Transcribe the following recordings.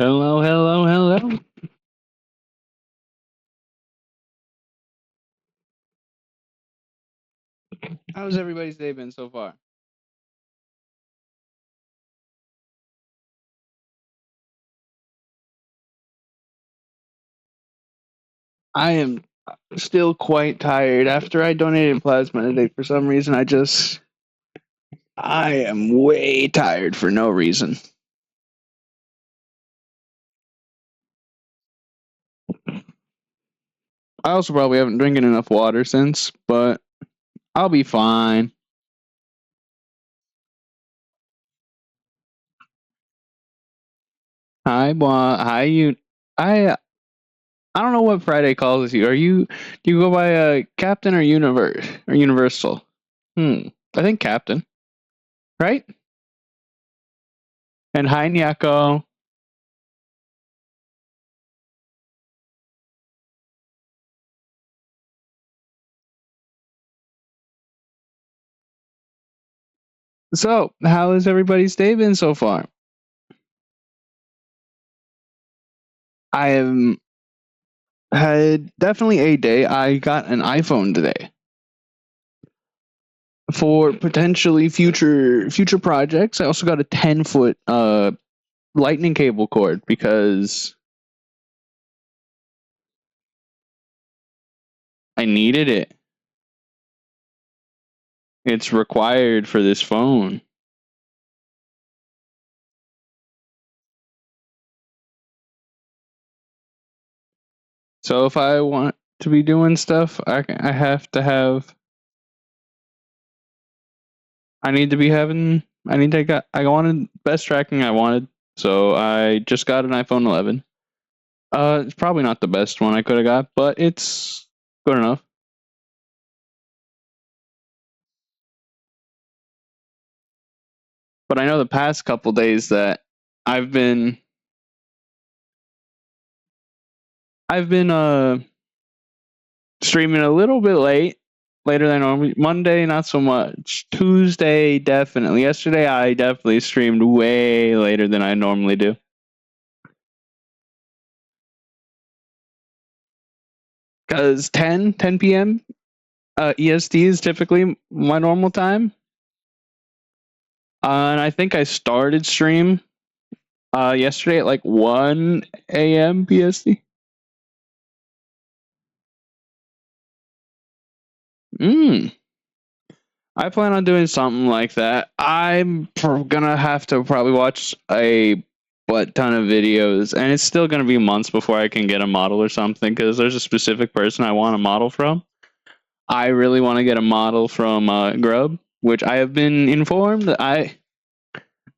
Hello, hello, hello. How's everybody's day been so far? I am still quite tired. After I donated plasma today, for some reason, I am way tired for no reason. I also probably haven't drinking enough water since, but I'll be fine. Hi, you. I I don't know what Friday calls you. Do you go by Captain or Universal? I think Captain, right? And hi, Nyako. So, how has everybody's day been so far? I am had definitely a day. I got an iPhone today for potentially future projects. I also got a 10-foot lightning cable cord because I needed it. It's required for this phone. So if I want to be doing stuff, I have to have. I need to be having. I need to get. I wanted best tracking I wanted, so I just got an iPhone 11. It's probably not the best one I could have got, but it's good enough. But I know the past couple days that I've been I've been streaming a little bit later than normally. Monday not so much. Tuesday definitely. Yesterday I definitely streamed way later than I normally do. Cuz 10 p.m. EST is typically my normal time. And I think I started stream yesterday at like 1 a.m. PST. Mm. I plan on doing something like that. Gonna have to probably watch a butt ton of videos, and it's still gonna be months before I can get a model or something. Because there's a specific person I want a model from. I really want to get a model from Grub, which I have been informed that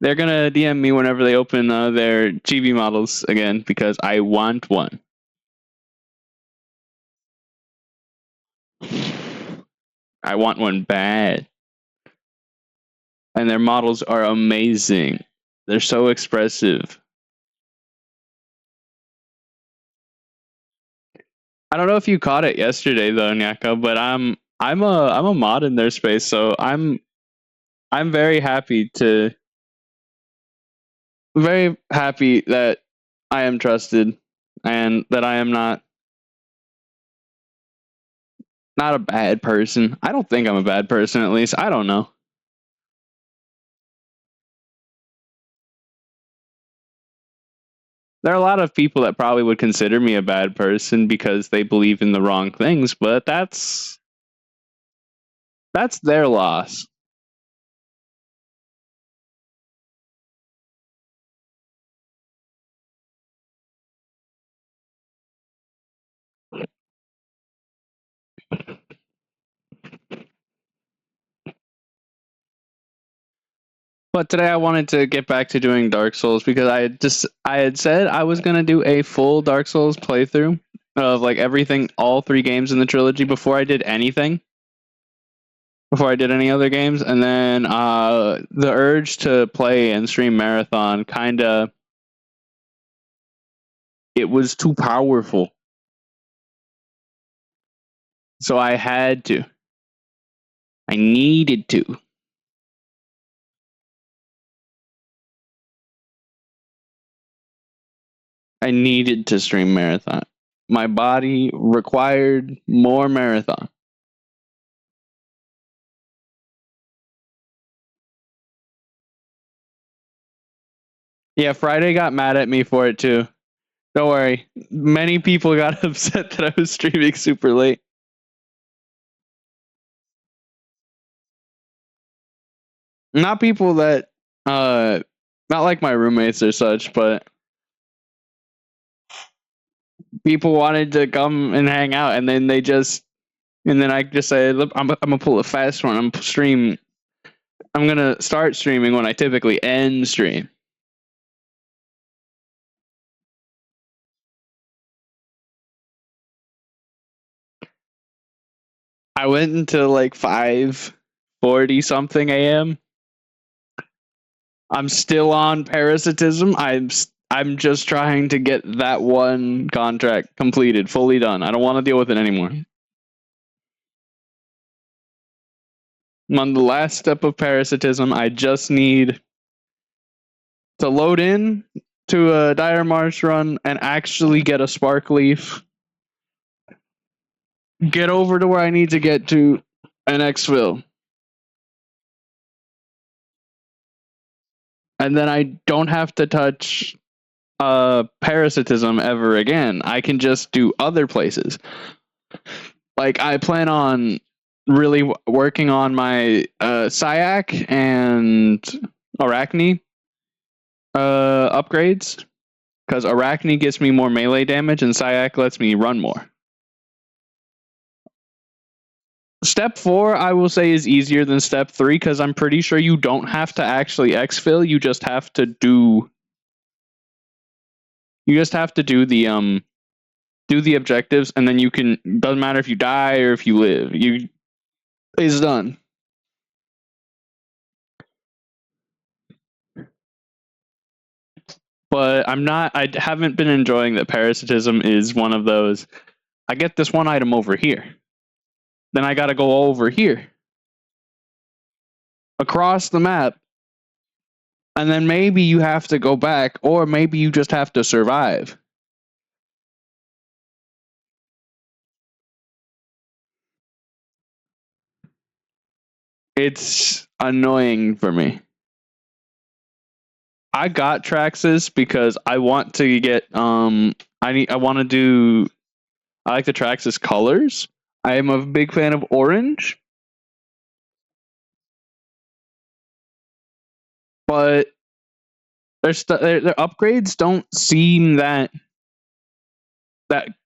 they're gonna DM me whenever they open their GB models again because I want one. I want one bad. And their models are amazing. They're so expressive. I don't know if you caught it yesterday though, Nyaka, but I'm a mod in their space, so I'm very happy that I am trusted and that I am not a bad person. I don't think I'm a bad person, at least. I don't know. There are a lot of people that probably would consider me a bad person because they believe in the wrong things, but that's their loss. But today I wanted to get back to doing Dark Souls because I had said I was gonna do a full Dark Souls playthrough of like everything, all three games in the trilogy before I did anything, before I did any other games, and then the urge to play and stream marathon it was too powerful, so I had to, I needed to. I needed to stream marathon. My body required more marathon. Yeah, Friday got mad at me for it too. Don't worry. Many people got upset that I was streaming super late. Not people that not like my roommates or such, but people wanted to come and hang out, and then I just said, look, I'm gonna pull a fast one. I'm gonna start streaming when I typically end stream. I went until like 5:40 something a.m. I'm still on parasitism. I'm just trying to get that one contract completed, fully done. I don't want to deal with it anymore. I'm on the last step of parasitism. I just need to load in to a Dire March run and actually get a Spark Leaf. Get over to where I need to get to an exfil. And then I don't have to touch parasitism ever again. I can just do other places. Like I plan on really working on my Syac and Arachne upgrades, because Arachne gets me more melee damage and Syac lets me run more. Step 4, I will say, is easier than step 3 because I'm pretty sure you don't have to actually exfil. You just have to do. You just have to do the objectives, and then you can. Doesn't matter if you die or if you live. It's done. But I'm not. I haven't been enjoying that parasitism is one of those. I get this one item over here, then I got to go over here, across the map, and then maybe you have to go back, or maybe you just have to survive. It's annoying for me. I got Traxxas because I want to get I want to do. I like the Traxxas colors. I am a big fan of orange, but their upgrades don't seem that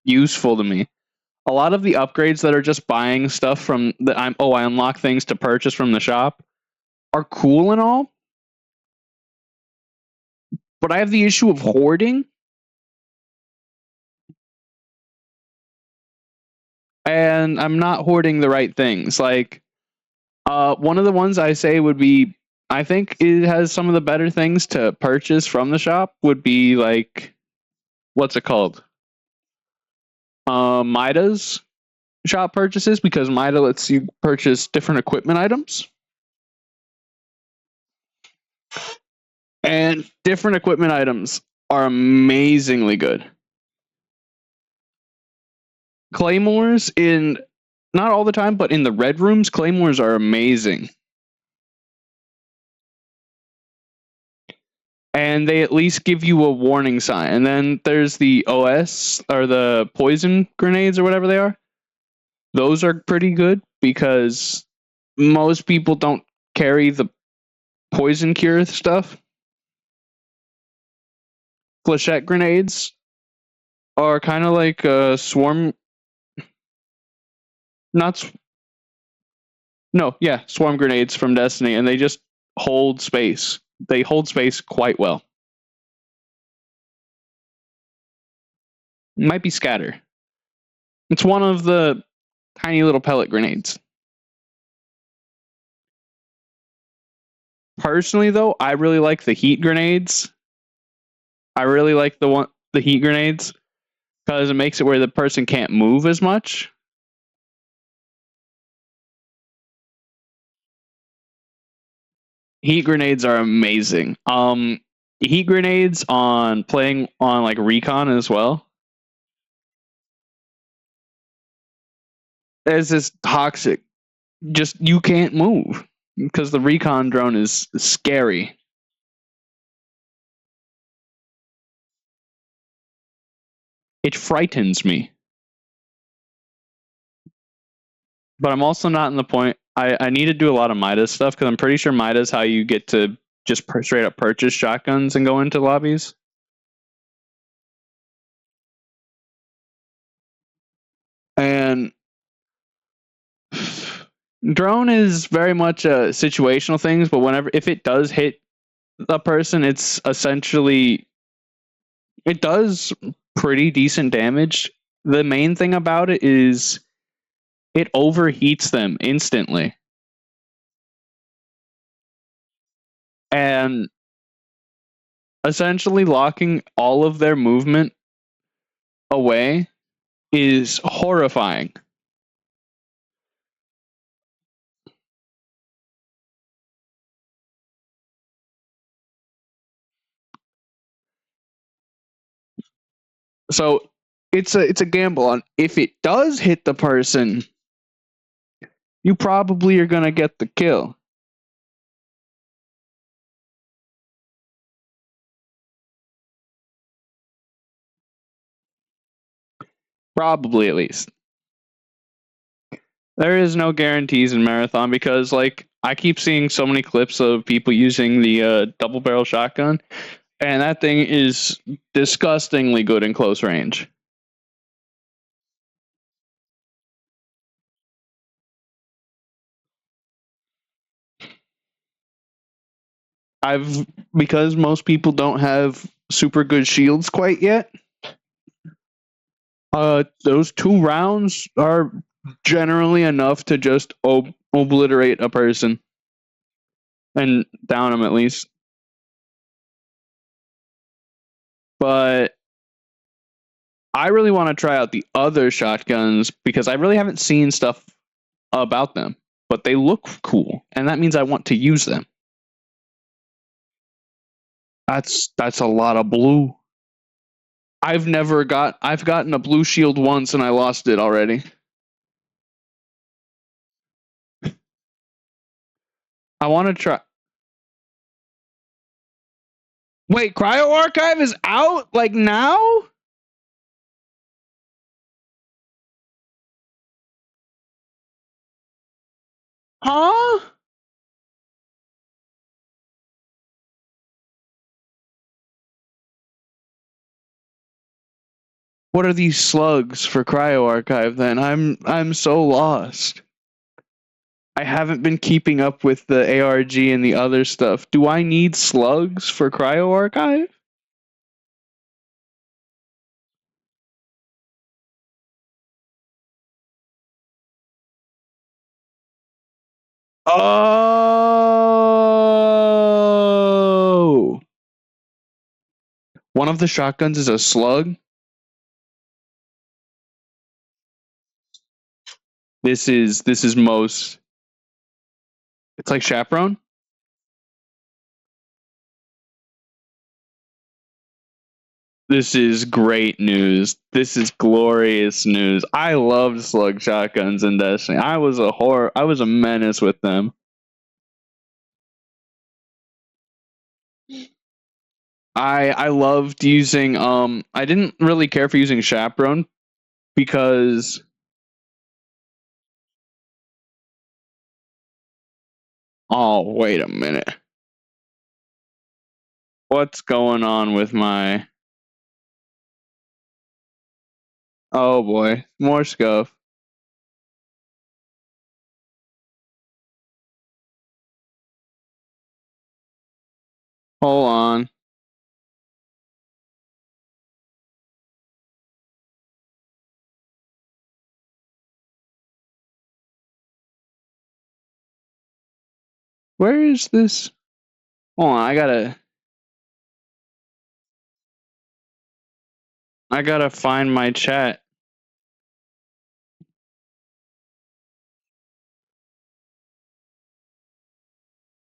useful to me. A lot of the upgrades that are just buying stuff from I unlock things to purchase from the shop are cool and all, but I have the issue of hoarding, and I'm not hoarding the right things. Like one of the ones I say would be, I think it has some of the better things to purchase from the shop would be like, what's it called? Mida's shop purchases, because Mida lets you purchase different equipment items. And different equipment items are amazingly good. Claymores in, not all the time, but in the red rooms, claymores are amazing. And they at least give you a warning sign. And then there's the OS, or the poison grenades, or whatever they are. Those are pretty good because most people don't carry the poison cure stuff. Flechette grenades are kind of like a swarm. Swarm grenades from Destiny, and they just hold space. They hold space quite well. Might be scatter. It's one of the tiny little pellet grenades. Personally, though, I really like the heat grenades. I really like the heat grenades because it makes it where the person can't move as much. Heat grenades are amazing. heat grenades on playing on like recon as well. There's this toxic. Just you can't move because the recon drone is scary. It frightens me. But I'm also not in the point. I need to do a lot of Midas stuff because I'm pretty sure Midas how you get to just straight up purchase shotguns and go into lobbies. And drone is very much a situational things, but whenever if it does hit a person, it's essentially it does pretty decent damage. The main thing about it is it overheats them instantly. And essentially locking all of their movement away is horrifying. So it's a gamble on if it does hit the person, you probably are gonna get the kill. Probably at least. There is no guarantees in marathon because like I keep seeing so many clips of people using the double barrel shotgun, and that thing is disgustingly good in close range. I've because most people don't have super good shields quite yet. Those 2 rounds are generally enough to just obliterate a person and down them at least. But I really want to try out the other shotguns because I really haven't seen stuff about them, but they look cool, and that means I want to use them. That's a lot of blue. I've gotten a blue shield once and I lost it already. I want to try. Wait, Cryo Archive is out like now? Huh? What are these slugs for Cryo Archive then? I'm so lost. I haven't been keeping up with the ARG and the other stuff. Do I need slugs for Cryo Archive? Oh! One of the shotguns is a slug. This is most. It's like chaperone. This is great news. This is glorious news. I loved slug shotguns in Destiny. I was a menace with them. I loved using I didn't really care for using chaperone because oh wait a minute. What's going on with my oh boy, more scuff. Hold on. Where is this? Hold on, I gotta find my chat.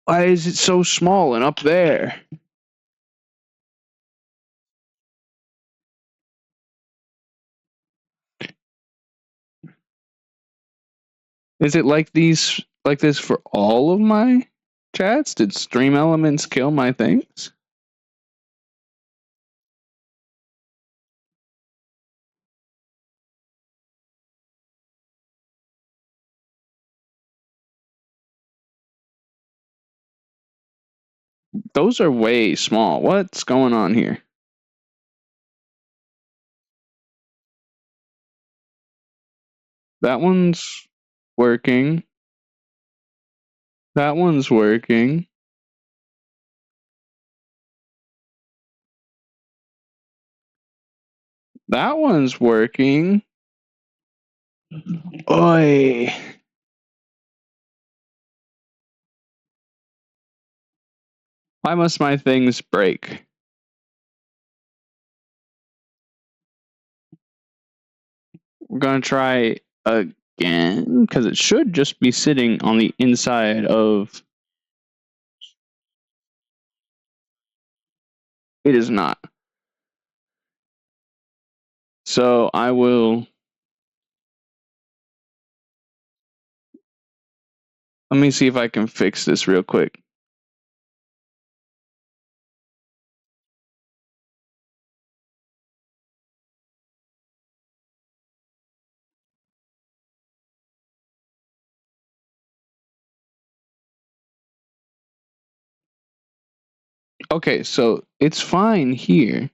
Why is it so small and up there? Is it like this for all of my chats? Did stream elements kill my things? Those are way small. What's going on here? That one's working. That one's working. That one's working. Oi. Why must my things break? We're gonna try again because it should just be sitting on the inside of. It is not. So I will. Let me see if I can fix this real quick. Okay, so it's fine here.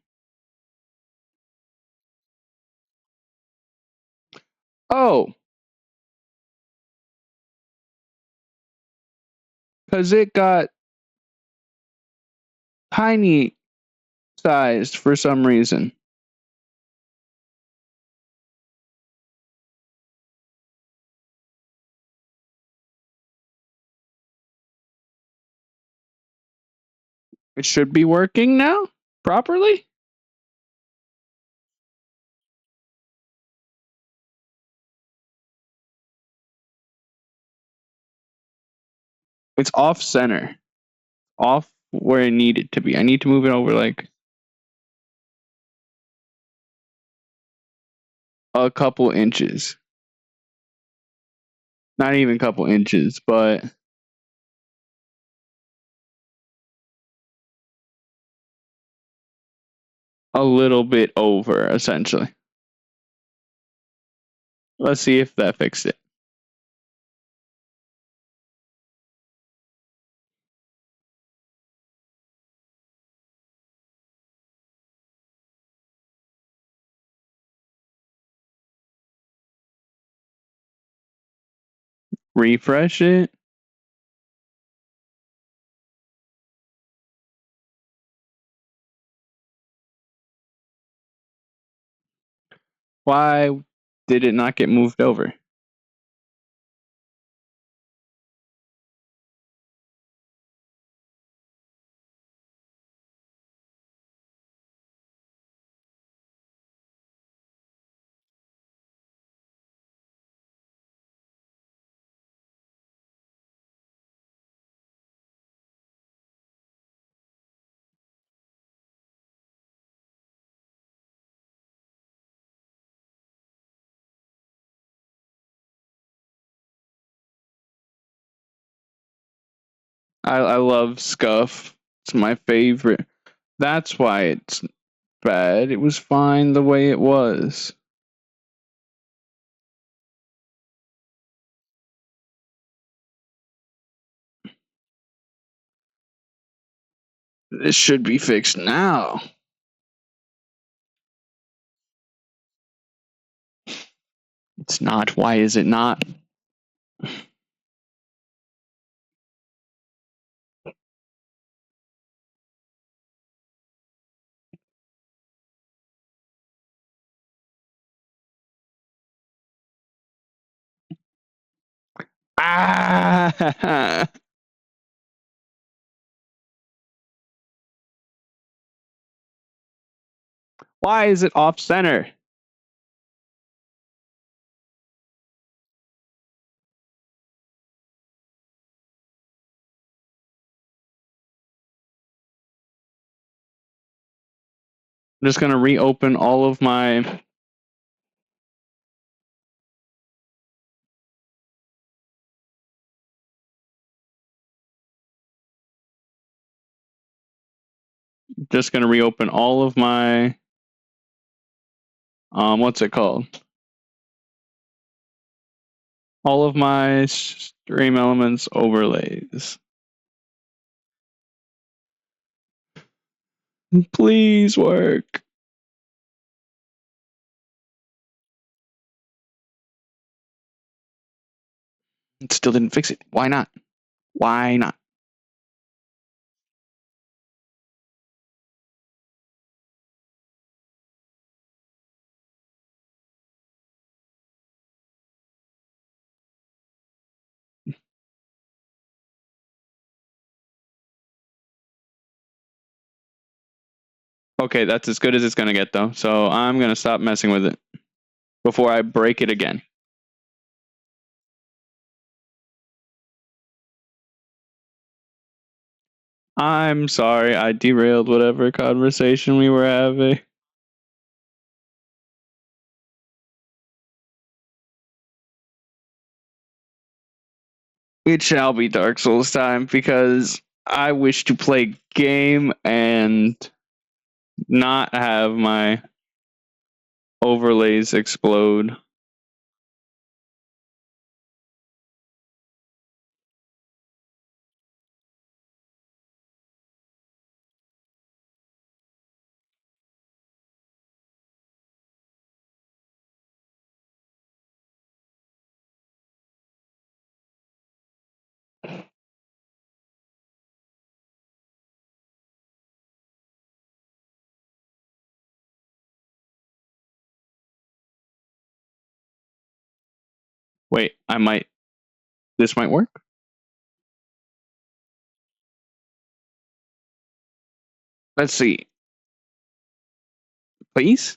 Oh, because it got tiny sized for some reason. It should be working now properly. It's off center, off where it needed to be. I need to move it over like a couple inches. Not even a couple inches, but a little bit over, essentially. Let's see if that fixed it. Refresh it. Why did it not get moved over? I love Scuff. It's my favorite. That's why it's bad. It was fine the way it was. This should be fixed now. It's not. Why is it not? Ah! Why is it off center? I'm just gonna reopen all of my just gonna reopen all of my what's it called? All of my Stream Elements overlays. Please work. It still didn't fix it. Why not? Why not? Okay, that's as good as it's gonna get though. So I'm gonna stop messing with it before I break it again. I'm sorry, I derailed whatever conversation we were having. It shall be Dark Souls time because I wish to play game and not have my overlays explode. Wait, this might work? Let's see. Please?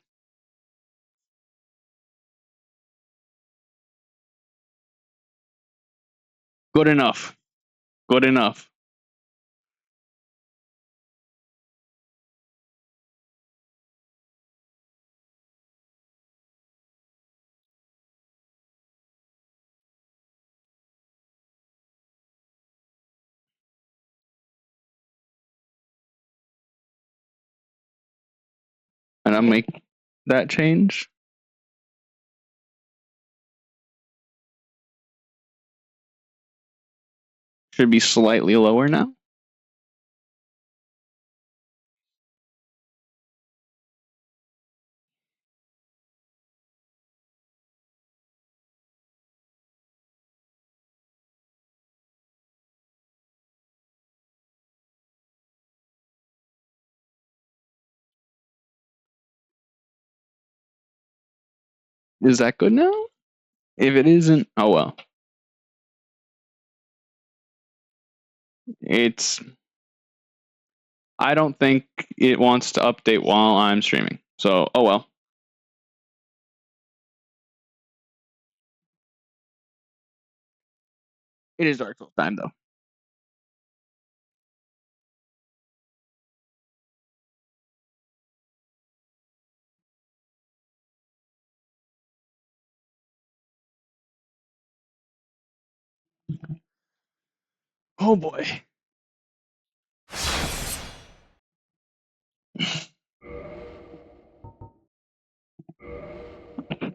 Good enough. Good enough. And I'll make that change. Should be slightly lower now. Is that good now? If it isn't, oh well. I don't think it wants to update while I'm streaming. So, oh well. It is Dark Souls time though. Oh boy.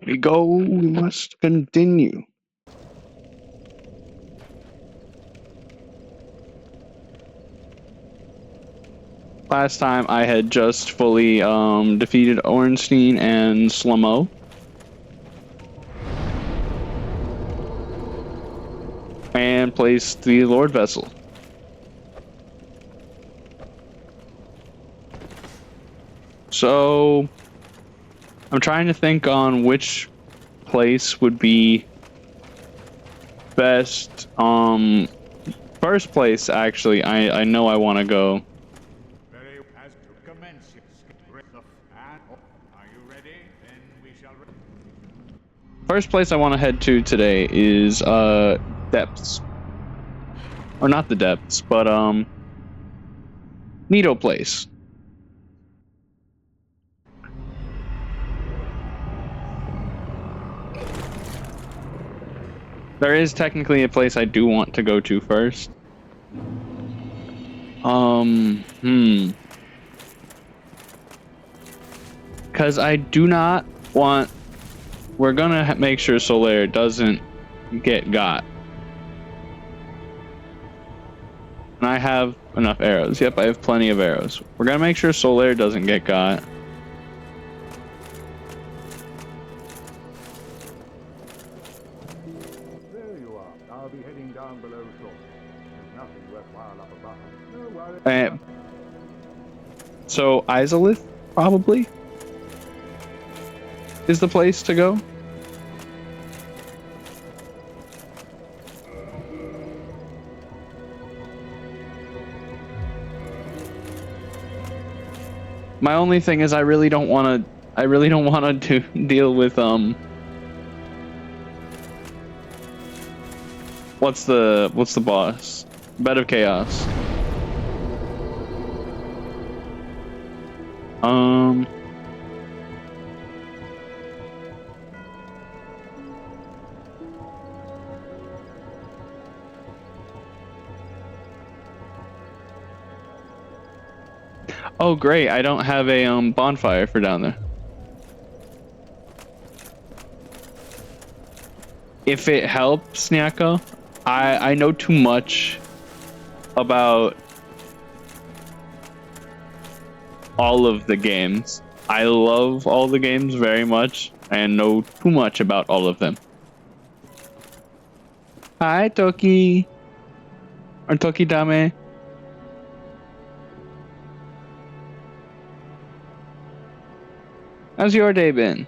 We go, we must continue. Last time I had just fully defeated Ornstein and Slomo. And placed the Lord Vessel. So I'm trying to think on which place would be best. First place, actually, I know I want to go. First place I want to head to today is Depths. Or not the Depths, but Nito Place. There is technically a place I do want to go to first. Because I do not want... We're gonna make sure Solaire doesn't get got. And I have enough arrows. Yep, I have plenty of arrows. We're gonna make sure Solaire doesn't get got. There you are. I'll be heading down below shortly. There's nothing worthwhile up above. No worries. So Izalith probably is the place to go. My only thing is I really don't want to deal with what's the boss? Bed of Chaos. Oh great, I don't have a bonfire for down there. If it helps, Nyako, I know too much about all of the games. I love all the games very much and know too much about all of them. Hi, Toki. Or Toki Dame. How's your day been?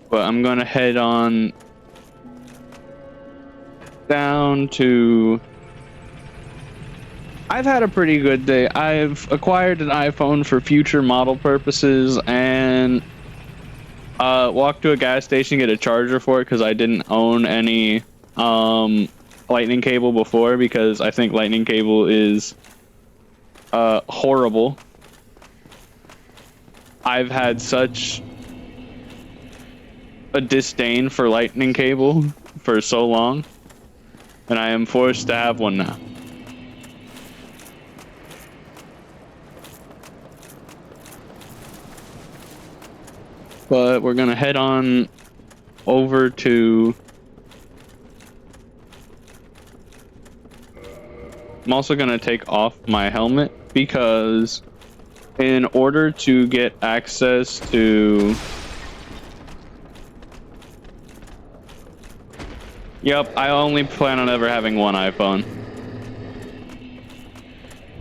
But I'm gonna head on down to... I've had a pretty good day. I've acquired an iPhone for future model purposes and walked to a gas station to get a charger for it because I didn't own any lightning cable before, because I think lightning cable is horrible. I've had such a disdain for lightning cable for so long, and I am forced to have one now. But we're gonna head on over to... I'm also gonna take off my helmet because in order to get access to... Yep, I only plan on ever having one iPhone.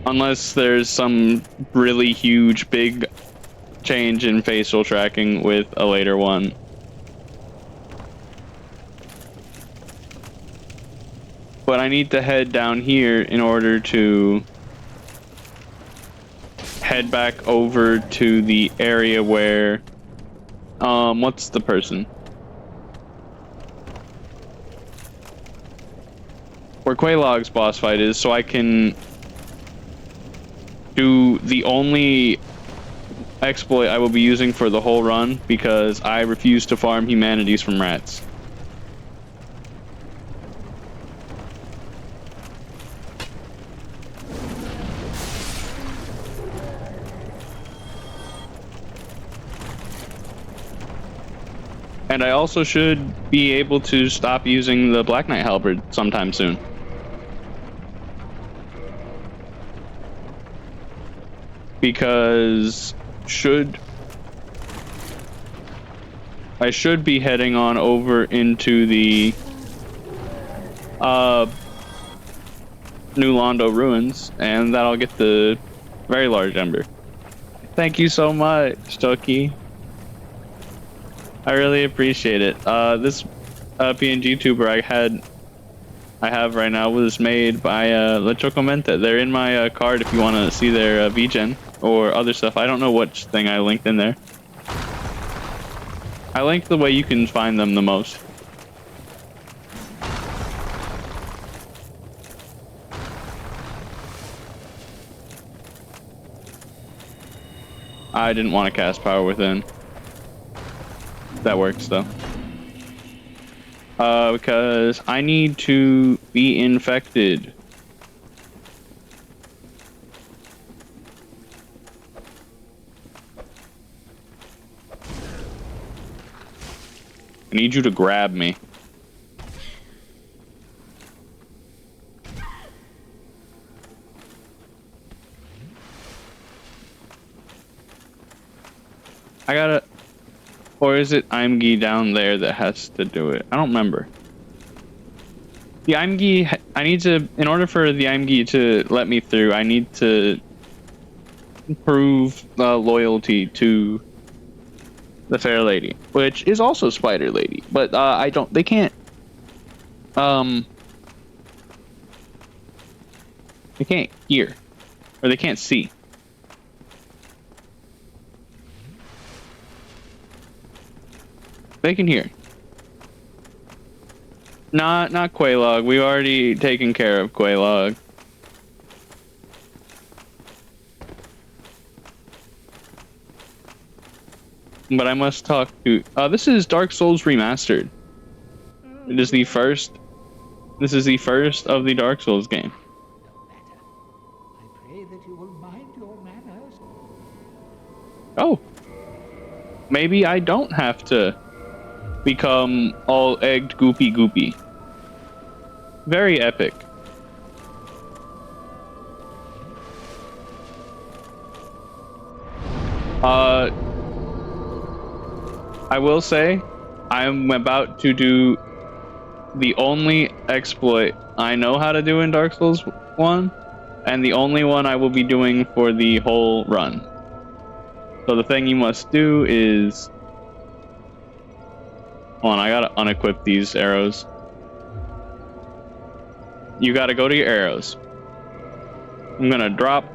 Unless there's some really huge, big change in facial tracking with a later one. But I need to head down here in order to head back over to the area where... what's the person? Where Quaylog's boss fight is, so I can do the only exploit I will be using for the whole run, because I refuse to farm humanities from rats. And I also should be able to stop using the Black Knight Halberd sometime soon. Because I should be heading on over into the New Londo ruins, and that'll get the very large ember. Thank you so much, Toki. I really appreciate it. This PNG tuber I have right now was made by La Chocomenta. They're in my card if you want to see their VGen or other stuff. I don't know which thing I linked in there. I like the way you can find them the most. I didn't want to cast Power Within. That works though. Because I need to be infected. I need you to grab me. I gotta... Or is it Imgi down there that has to do it? I don't remember. The Imgi... I need to... In order for the Imgi to let me through, I need to prove loyalty to the Fair Lady, which is also Spider Lady. But I don't... They can't... They can't hear. Or they can't see. They can hear. Not Quaylog. We've already taken care of Quaylog. But I must talk to... this is Dark Souls Remastered. It is the first... This is the first of the Dark Souls game. I pray that you will mind your manners. Oh. Maybe I don't have to become all egged goopy. Very epic. I will say, I'm about to do the only exploit I know how to do in Dark Souls 1, and the only one I will be doing for the whole run. So the thing you must do is... Hold on, I gotta unequip these arrows. You gotta go to your arrows. I'm gonna drop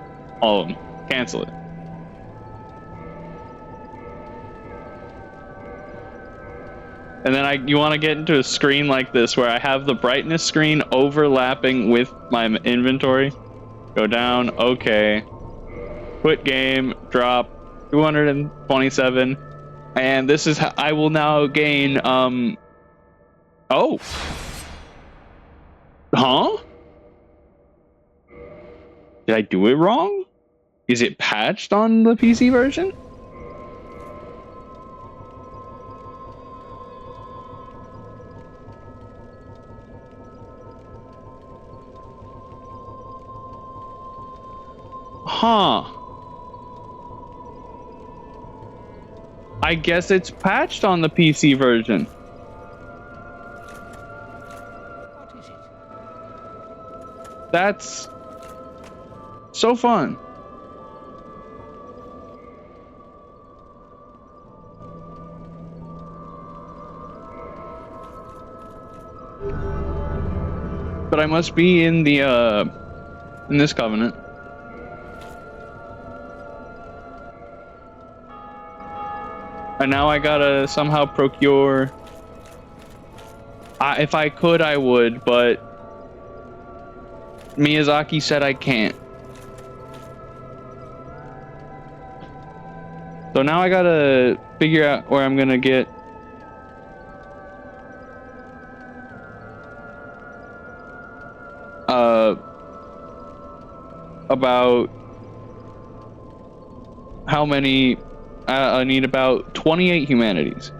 all of them. Cancel it. And then you want to get into a screen like this where I have the brightness screen overlapping with my inventory. Go down, okay. Quit game, drop 227. And this is how I will now gain, oh. Huh? Did I do it wrong? Is it patched on the PC version? Huh. I guess it's patched on the PC version. What is it? That's so fun. But I must be in the in this covenant. And now I gotta somehow procure... if I could, I would, but... Miyazaki said I can't. So now I gotta figure out where I'm gonna get... about... how many... I need about 28 humanities.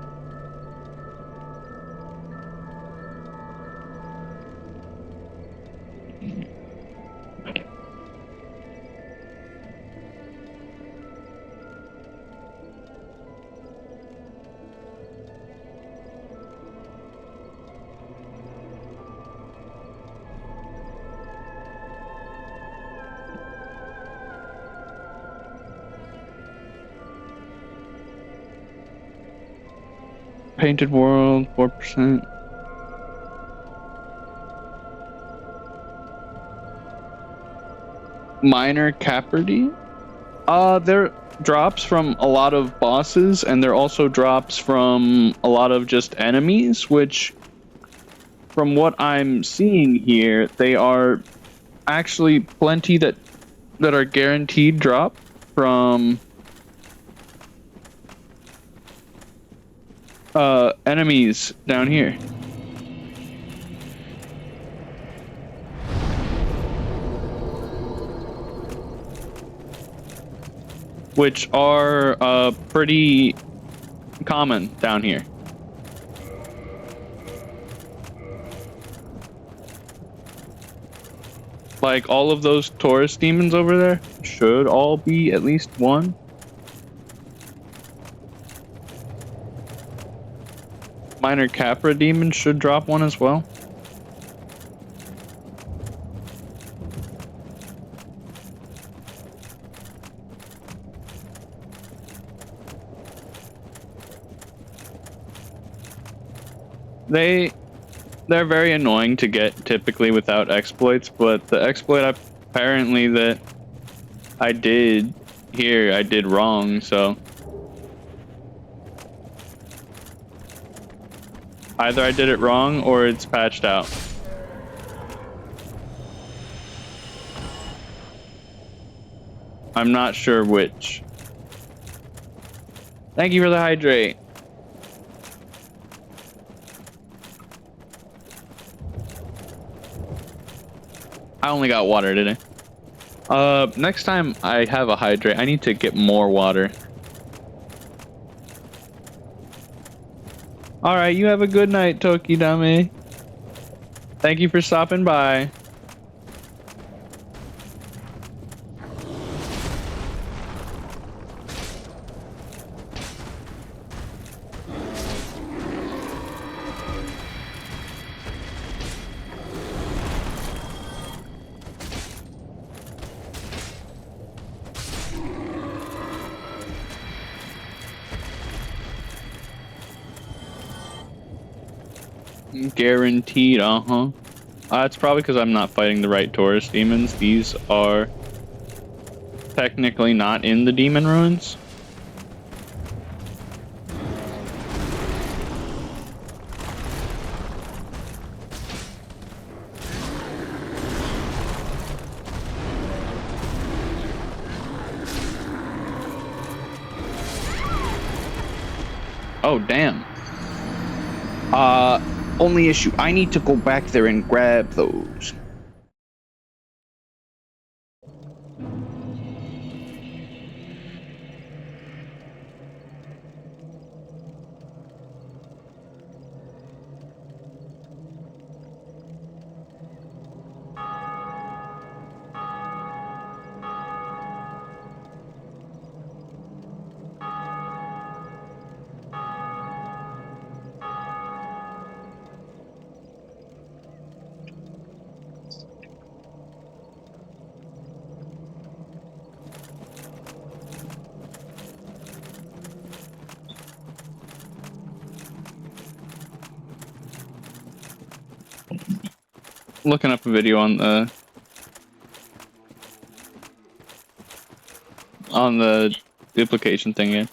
Painted World, 4%. Minor Caperty? There drops from a lot of bosses, and there also drops from a lot of just enemies, which, from what I'm seeing here, they are actually plenty that are guaranteed drop from enemies down here. Which are pretty common down here. Like, all of those Taurus demons over there should all be at least one. Minor Capra demon should drop one as well. They're very annoying to get typically without exploits, but the exploit apparently that I did here, I did wrong, so either I did it wrong or it's patched out. I'm not sure which. Thank you for the hydrate. I only got water today. Next time I have a hydrate, I need to get more water. Alright, you have a good night, Tokidame. Thank you for stopping by. Guaranteed, it's probably because I'm not fighting the right Taurus demons. These are technically not in the demon ruins. Oh, damn. Only issue, I need to go back there and grab those. Looking up a video on the duplication thing again.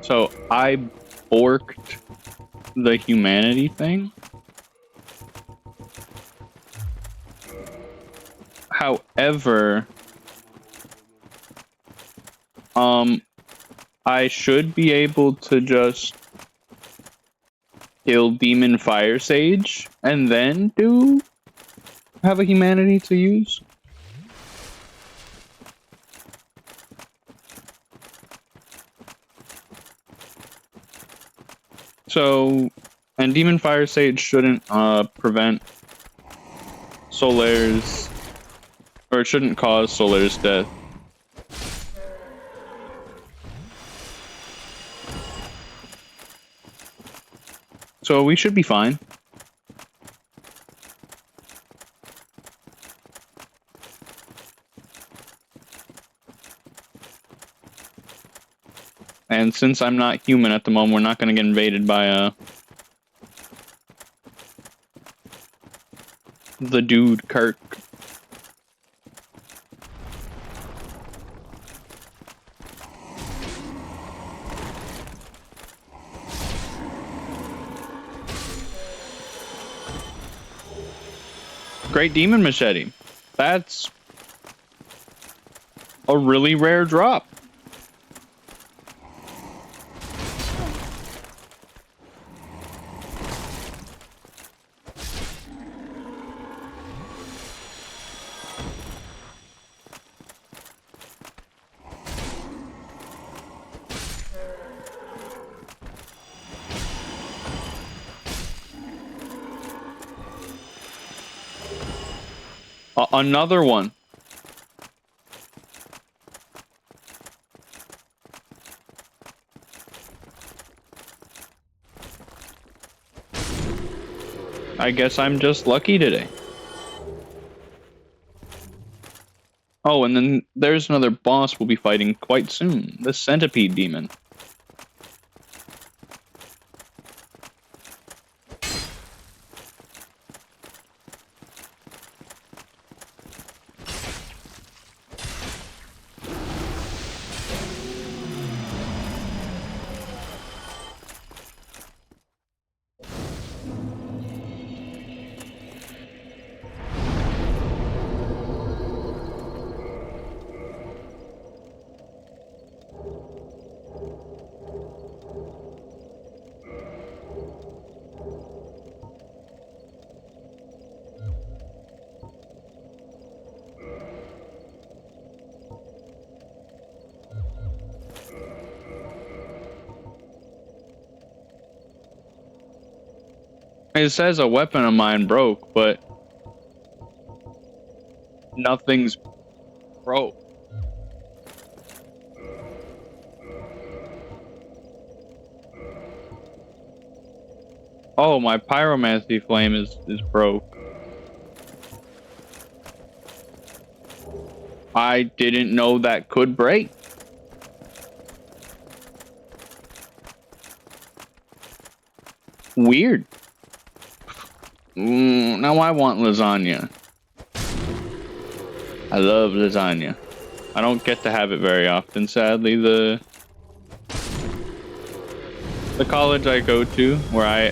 So I borked the humanity thing. However, I should be able to just kill Demon Fire Sage and then have a humanity to use. So, and Demon Fire Sage shouldn't prevent Solaire's, or it shouldn't cause Solaire's death. So we should be fine. And since I'm not human at the moment, we're not going to get invaded by the dude Kirk. Great Demon Machete. That's a really rare drop. Another one. I guess I'm just lucky today. Oh, and then there's another boss we'll be fighting quite soon. The Centipede Demon. It says a weapon of mine broke, but nothing's broke. Oh, my pyromancy flame is broke. I didn't know that could break. Weird. Now I want lasagna. I love lasagna. I don't get to have it very often, sadly. The college I go to, where I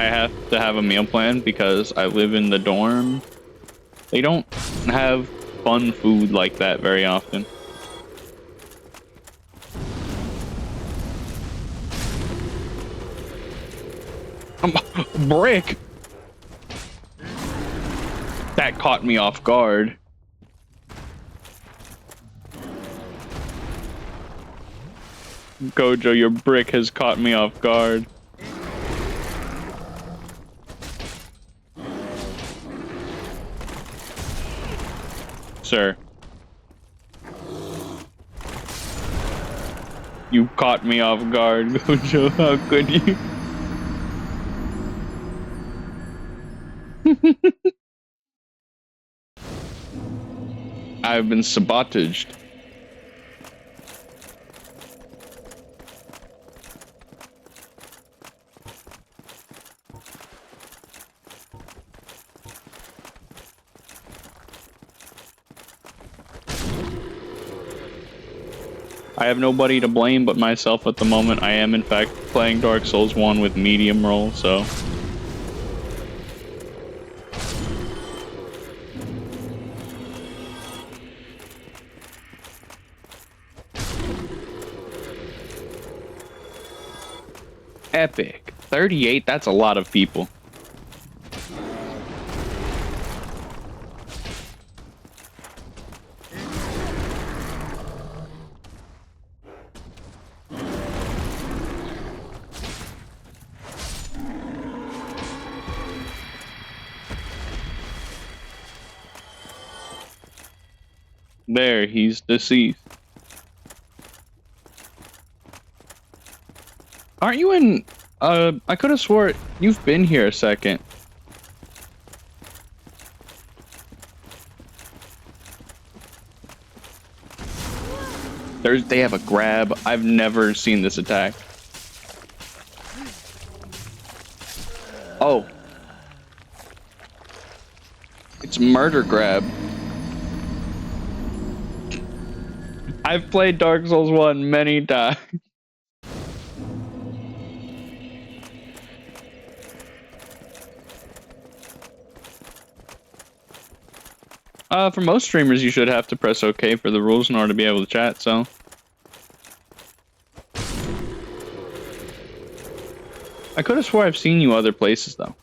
have to have a meal plan because I live in the dorm, they don't have fun food like that very often. Brick! That caught me off guard. Gojo, your brick has caught me off guard. Sir. You caught me off guard, Gojo. How could you? I've been sabotaged. I have nobody to blame but myself at the moment. I am in fact playing Dark Souls 1 with medium roll, so... Epic. 38, that's a lot of people. There, he's deceased. Aren't you in... I could have swore you've been here a second. They have a grab. I've never seen this attack. Oh. It's murder grab. I've played Dark Souls 1 many times. For most streamers, you should have to press OK for the rules in order to be able to chat, so... I could have swore I've seen you other places, though.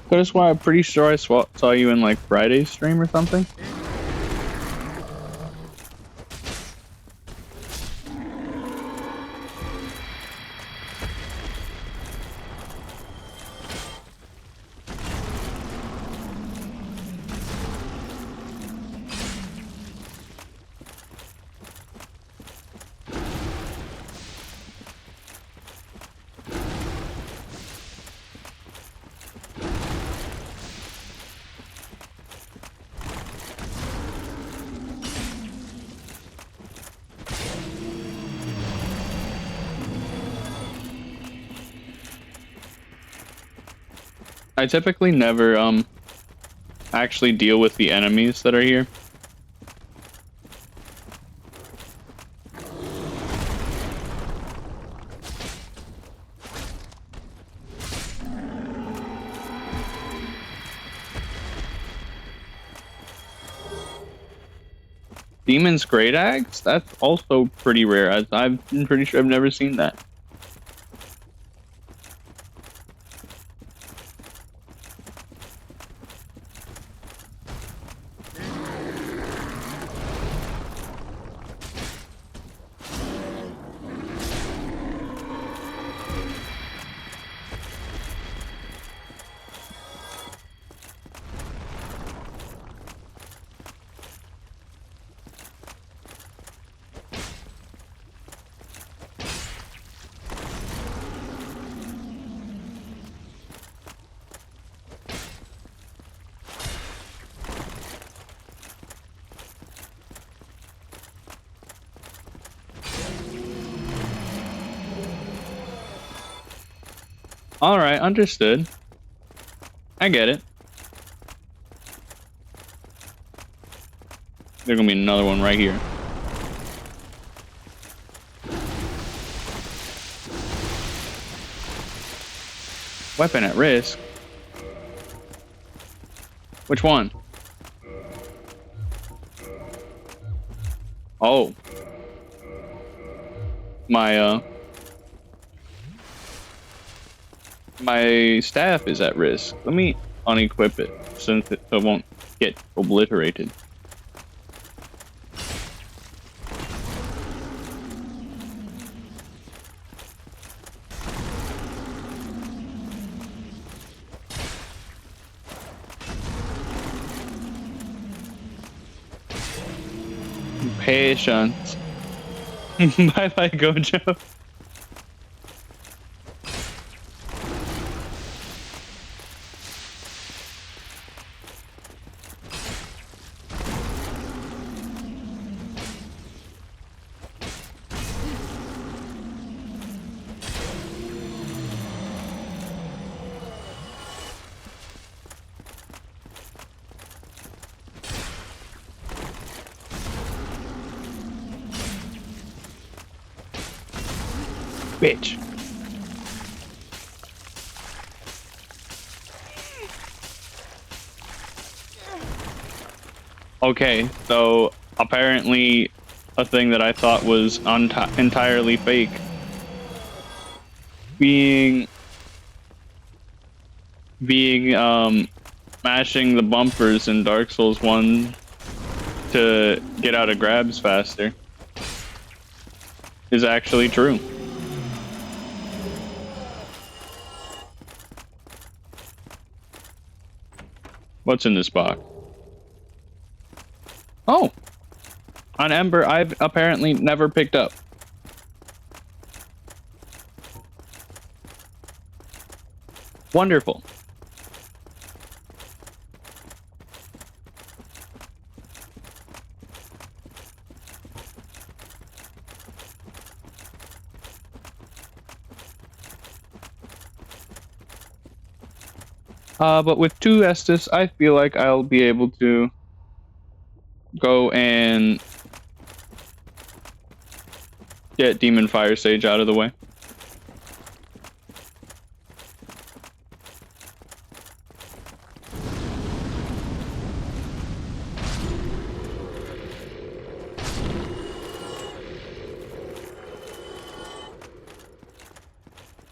Could have swore I'm pretty sure I saw you in, like, Friday's stream or something. I typically never, actually deal with the enemies that are here. Demon's Great Axe? That's also pretty rare. I'm pretty sure I've never seen that. Alright, understood. I get it. There's gonna be another one right here. Weapon at risk? Which one? Oh. My staff is at risk. Let me unequip it since it won't get obliterated. Patience. Bye bye, Gojo. Bitch. Okay, so apparently a thing that I thought was entirely fake being mashing the bumpers in Dark Souls 1 to get out of grabs faster is actually true. What's in this box? Oh! An ember I've apparently never picked up. Wonderful. But with 2 Estus, I feel like I'll be able to go and get Demon Fire Sage out of the way.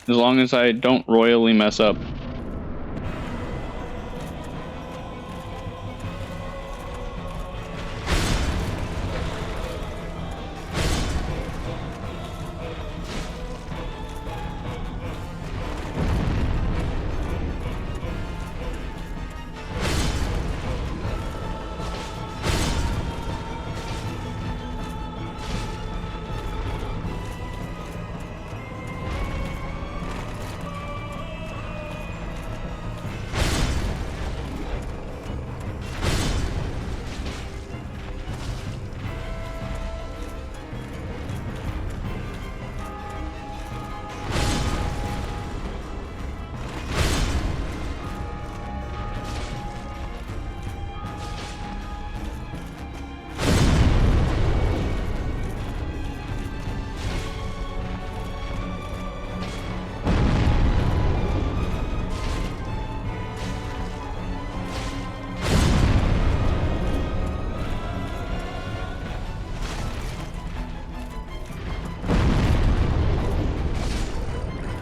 As long as I don't royally mess up.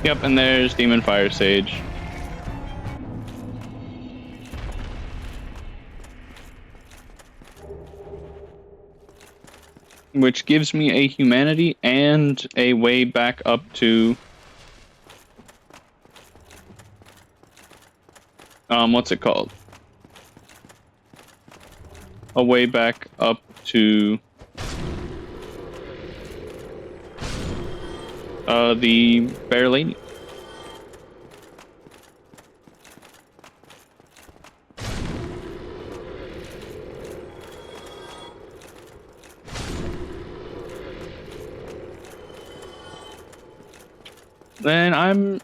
Yep, and there's Demon Fire Sage. Which gives me a humanity and a way back up to... what's it called? A way back up to... the Fair Lady. Then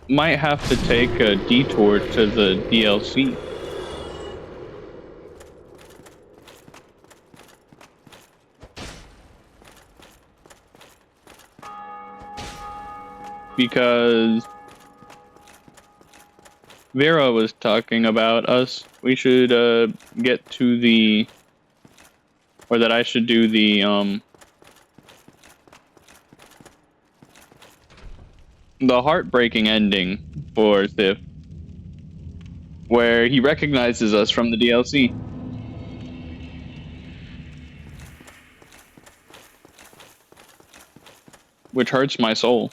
might have to take a detour to the DLC. Because Vera was talking about us. We should get to the... Or that I should do the heartbreaking ending for Sif, where he recognizes us from the DLC. Which hurts my soul.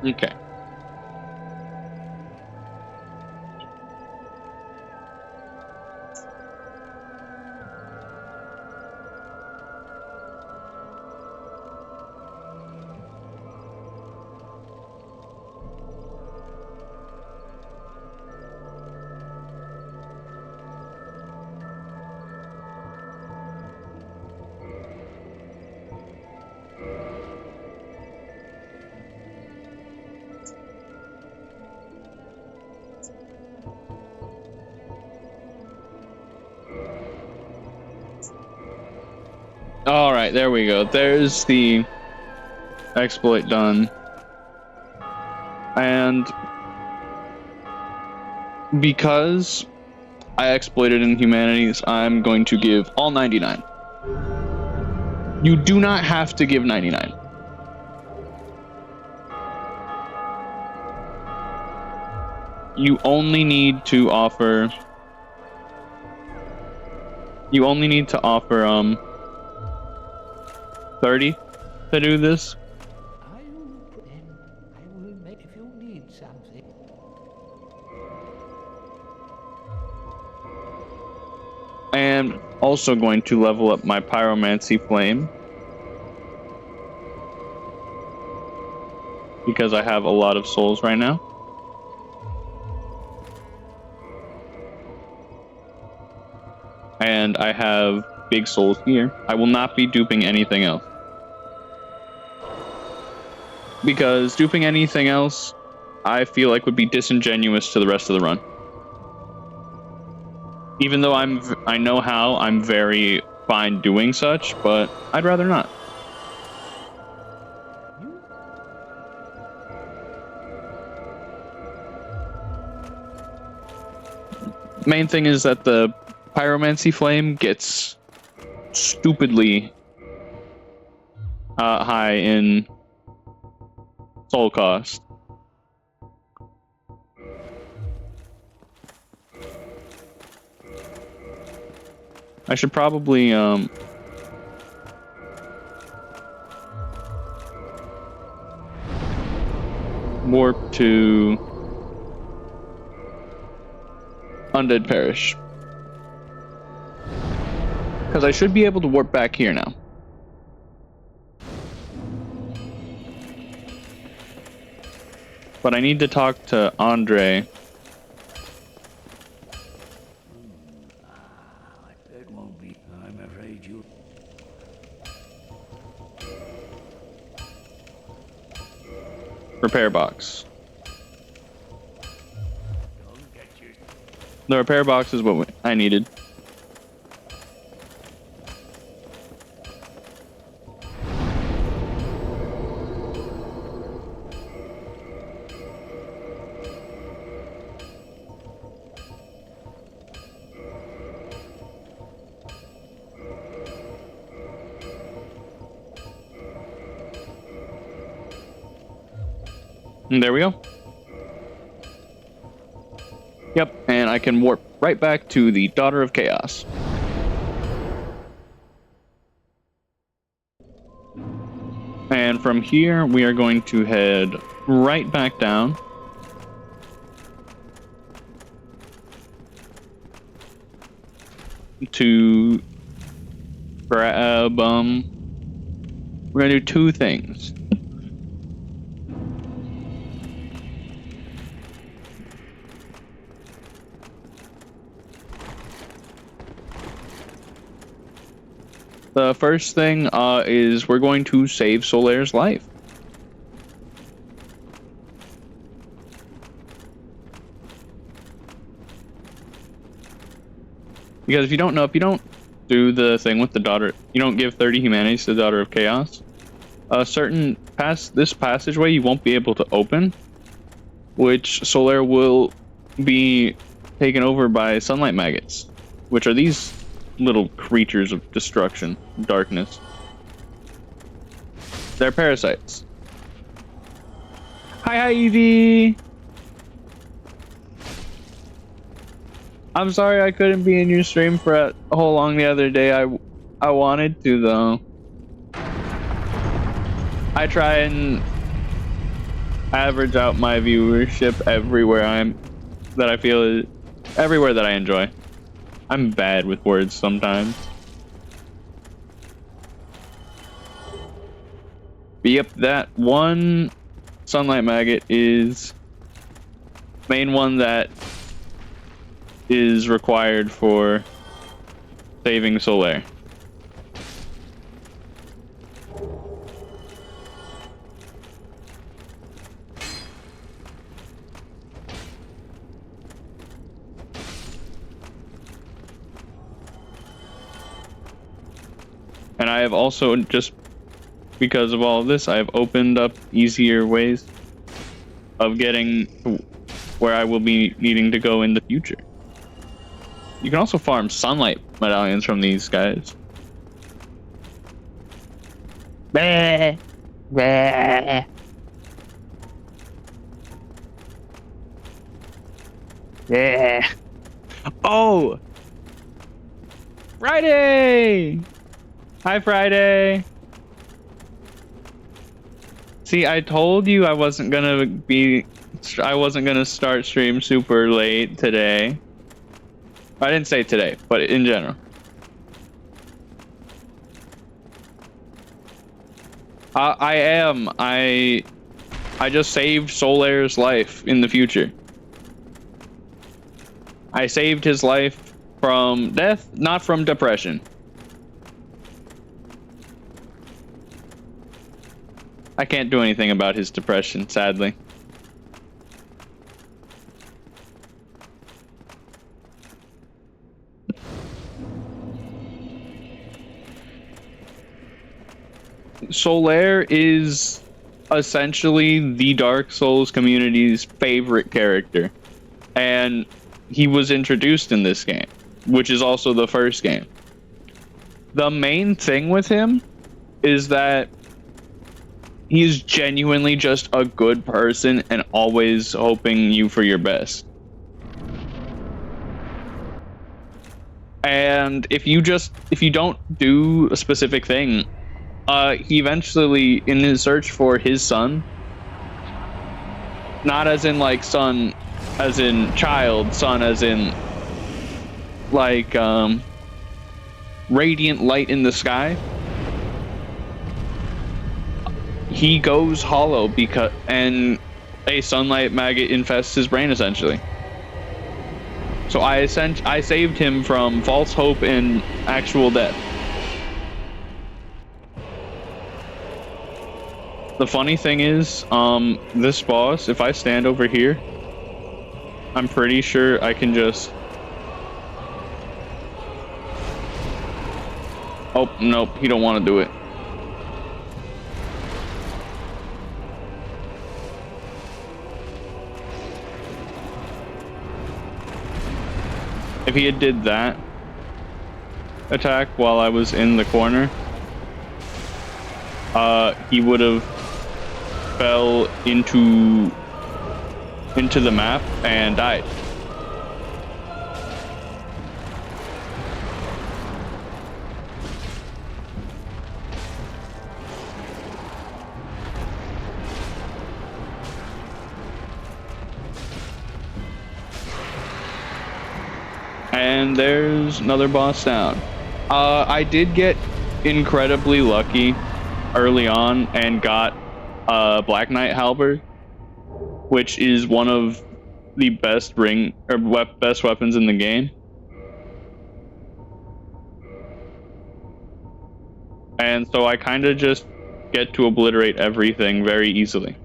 Okay. All right, there we go. There's the exploit done. And because I exploited Inhumanities, I'm going to give all 99. You do not have to give 99. You only need to offer 30 to do this. Are you then? I will make if you need something. And also going to level up my Pyromancy Flame, because I have a lot of souls right now. And I have big souls here. I will not be duping anything else, because duping anything else I feel like would be disingenuous to the rest of the run. Even though I know how, I'm very fine doing such, but I'd rather not. Main thing is that the Pyromancy Flame gets stupidly high in soul cost. I should probably warp to Undead Parish, because I should be able to warp back here now. But I need to talk to Andre. It won't be. I'm afraid you. Repair box. Don't get you. The repair box is what I needed. And there we go. Yep, and I can warp right back to the Daughter of Chaos. And from here, we are going to head right back down. To grab, we're gonna do two things. The first thing is we're going to save Solaire's life. Because if you don't do the thing with the daughter, you don't give 30 humanities to the Daughter of Chaos, a certain this passageway you won't be able to open, which Solaire will be taken over by sunlight maggots, which are these little creatures of destruction, darkness. They're parasites. Hi, Evie. I'm sorry I couldn't be in your stream for a whole long the other day. I wanted to though. I try and average out my viewership everywhere everywhere that I enjoy. I'm bad with words sometimes. But yep, that one sunlight maggot is main one that is required for saving Solaire. And I have also, just because of all of this, I have opened up easier ways of getting to where I will be needing to go in the future. You can also farm sunlight medallions from these guys. Bah, bah. Yeah. Oh, Friday! Hi, Friday. See, I told you I wasn't gonna start stream super late today. I didn't say today, but in general. I am. I just saved Solaire's life in the future. I saved his life from death, not from depression. I can't do anything about his depression, sadly. Solaire is essentially the Dark Souls community's favorite character. And he was introduced in this game, which is also the first game. The main thing with him is that he's genuinely just a good person and always hoping you for your best. And if you don't do a specific thing, he eventually, in his search for his son, not as in like son as in child, son as in like radiant light in the sky, he goes hollow and a sunlight maggot infests his brain essentially. So I saved him from false hope and actual death. The funny thing is, this boss, if I stand over here, I'm pretty sure I can just... Oh, nope, he don't want to do it. If he had did that attack while I was in the corner, he would have fell into the map and died. And there's another boss down. I did get incredibly lucky early on and got Black Knight Halberd, which is one of the best best weapons in the game. And so I kind of just get to obliterate everything very easily.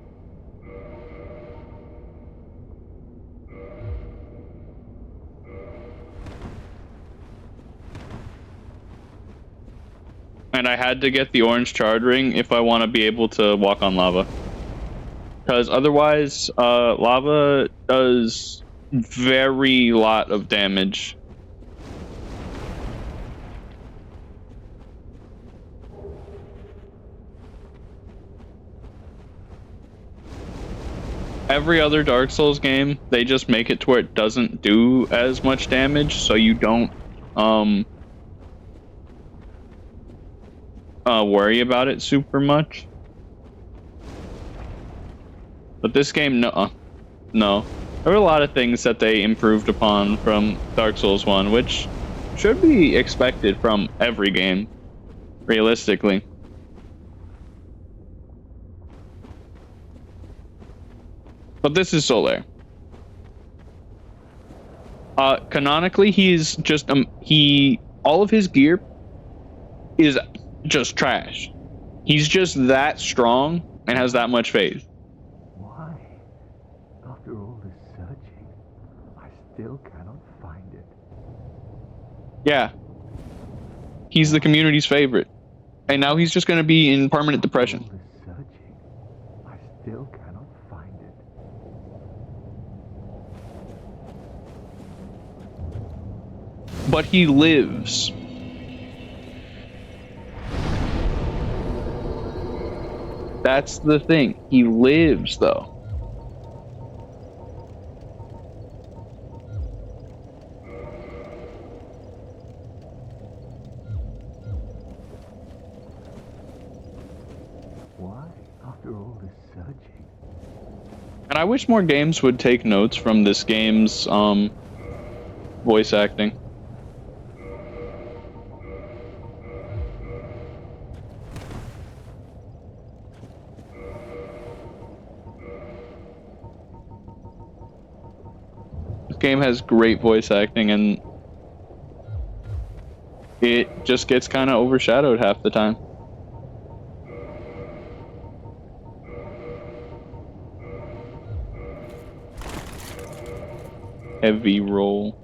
And I had to get the orange charred ring if I want to be able to walk on lava. Because otherwise, lava does very lot of damage. Every other Dark Souls game, they just make it to where it doesn't do as much damage, so you don't worry about it super much. But this game, no. There were a lot of things that they improved upon from Dark Souls 1, which should be expected from every game, realistically. But this is Solaire. Canonically, he's just all of his gear is just trash. He's just that strong and has that much faith. Why? After all this searching, I still cannot find it. Yeah. He's the community's favorite. And now he's just going to be in permanent depression. All this searching, I still cannot find it. But he lives. That's the thing. He lives, though. Why, after all this searching? And I wish more games would take notes from this game's voice acting. This game has great voice acting, and it just gets kind of overshadowed half the time. Heavy roll.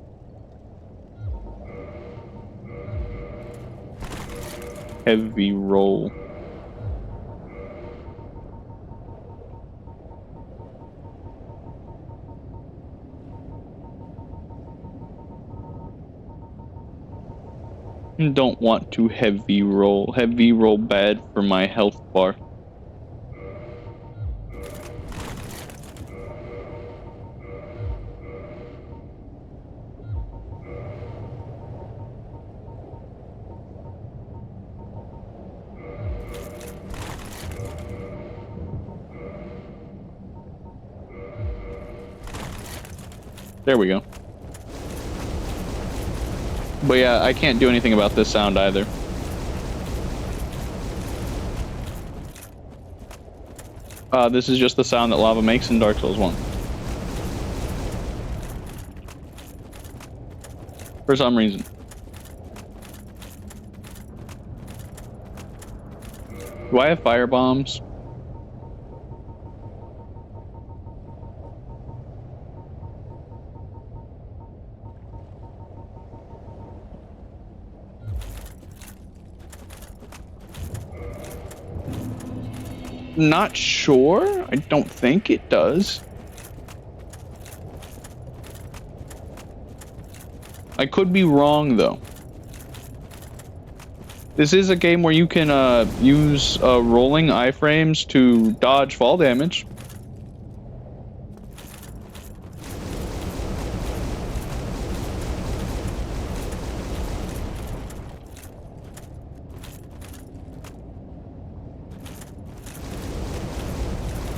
Heavy roll. Don't want to heavy roll. Heavy roll bad for my health bar. There we go. But yeah, I can't do anything about this sound either. This is just the sound that lava makes in Dark Souls 1. For some reason. Do I have fire bombs? Not sure. I don't think it does. I could be wrong, though. This is a game where you can use rolling iframes to dodge fall damage.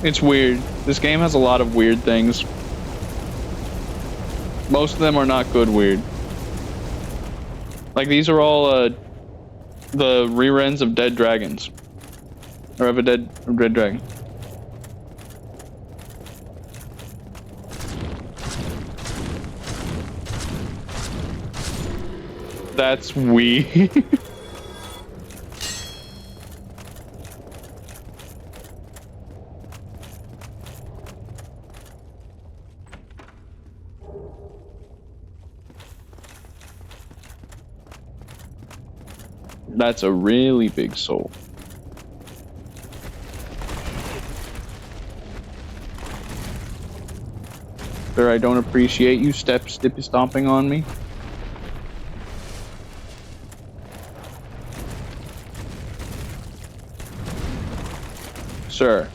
It's weird. This game has a lot of weird things. Most of them are not good weird. Like, these are all the rear ends of dead dragons. Or of a dead dragon. That's weird. That's a really big soul. Sir, I don't appreciate you stippy stomping on me. Sir.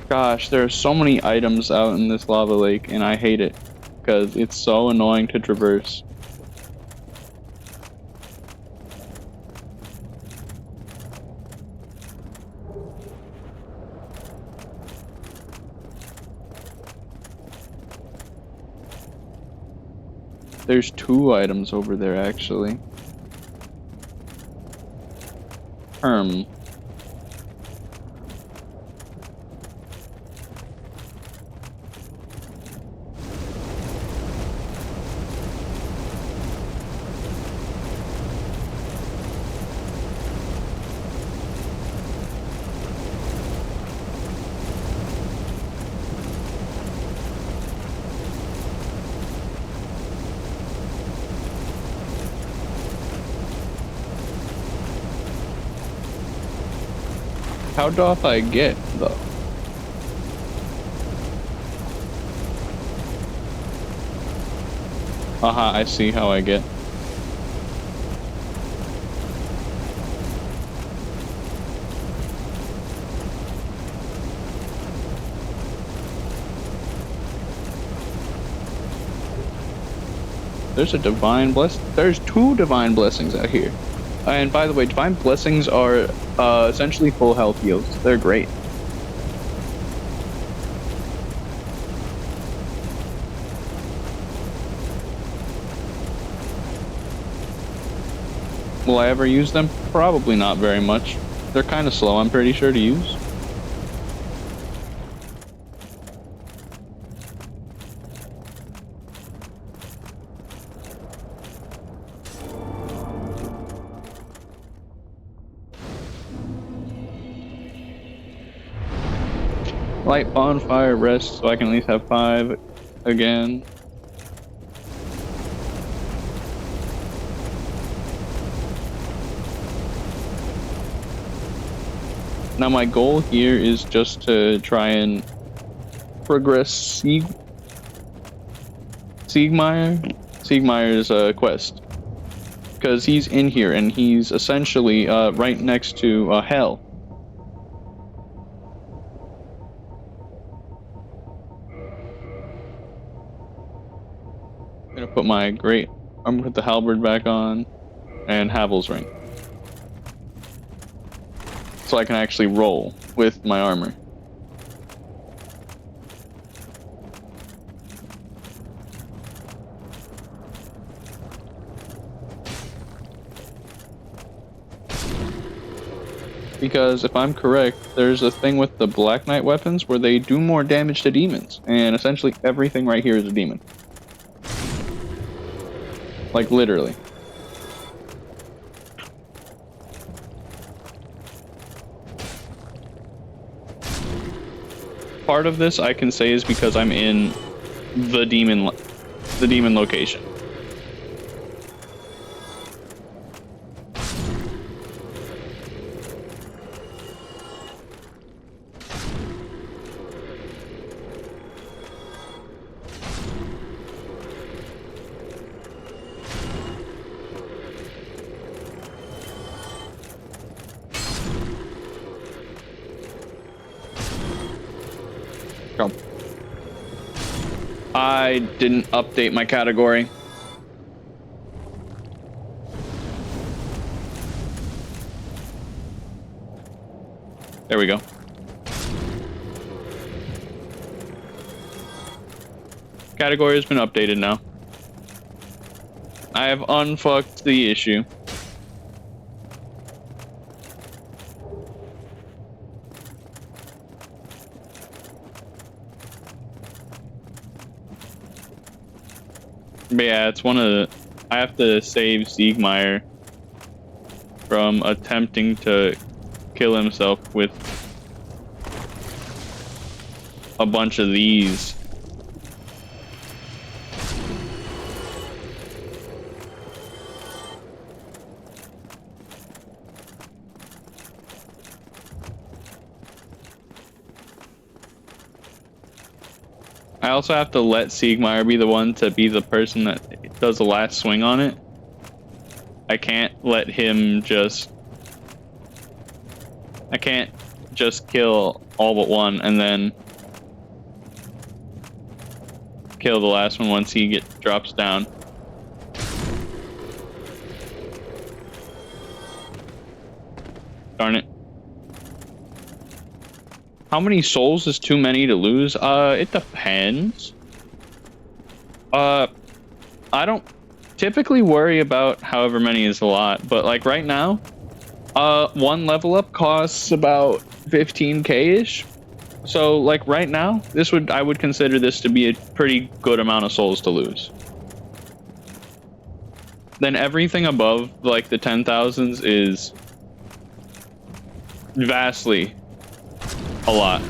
Gosh, there are so many items out in this lava lake, and I hate it because it's so annoying to traverse. There's 2 items over there, actually. How doth I get, though? Aha, I see how I get. There's a divine bless. There's 2 divine blessings out here. And by the way, divine blessings are essentially full health heals. They're great. Will I ever use them? Probably not very much. They're kind of slow, I'm pretty sure, to use. Light bonfire rest, so I can at least have 5 again. Now my goal here is just to try and progress Siegmeyer's quest. Because he's in here and he's essentially right next to Hell. I'm gonna put my I'm gonna put the halberd back on and Havel's ring. So I can actually roll with my armor. Because if I'm correct, there's a thing with the Black Knight weapons where they do more damage to demons, and essentially everything right here is a demon. Like literally. Part of this I can say is because I'm in the demon location. I didn't update my category. There we go. Category has been updated now. I have unfucked the issue. But yeah, it's one of the... I have to save Siegmeyer from attempting to kill himself with a bunch of these. I also have to let Siegmeyer be the one to be the person that does the last swing on it. I can't let him just... I can't just kill all but one and then kill the last one once he drops down. Darn it. How many souls is too many to lose? It depends. I don't typically worry about however many is a lot, but like right now, one level up costs about 15k-ish. So like right now, I would consider this to be a pretty good amount of souls to lose. Then everything above like the 10,000s is vastly a lot.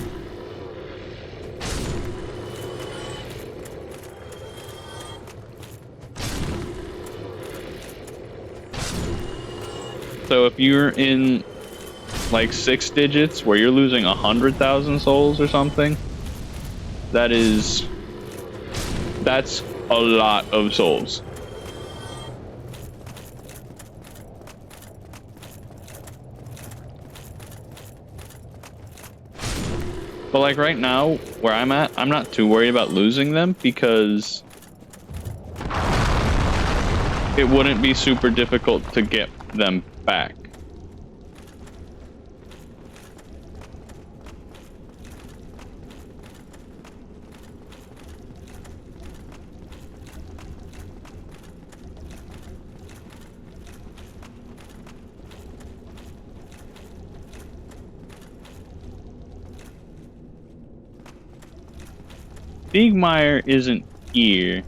So if you're in like 6 digits where you're losing 100,000 souls or something, that's a lot of souls. But like right now, where I'm at, I'm not too worried about losing them because it wouldn't be super difficult to get them back. Siegmeyer isn't here.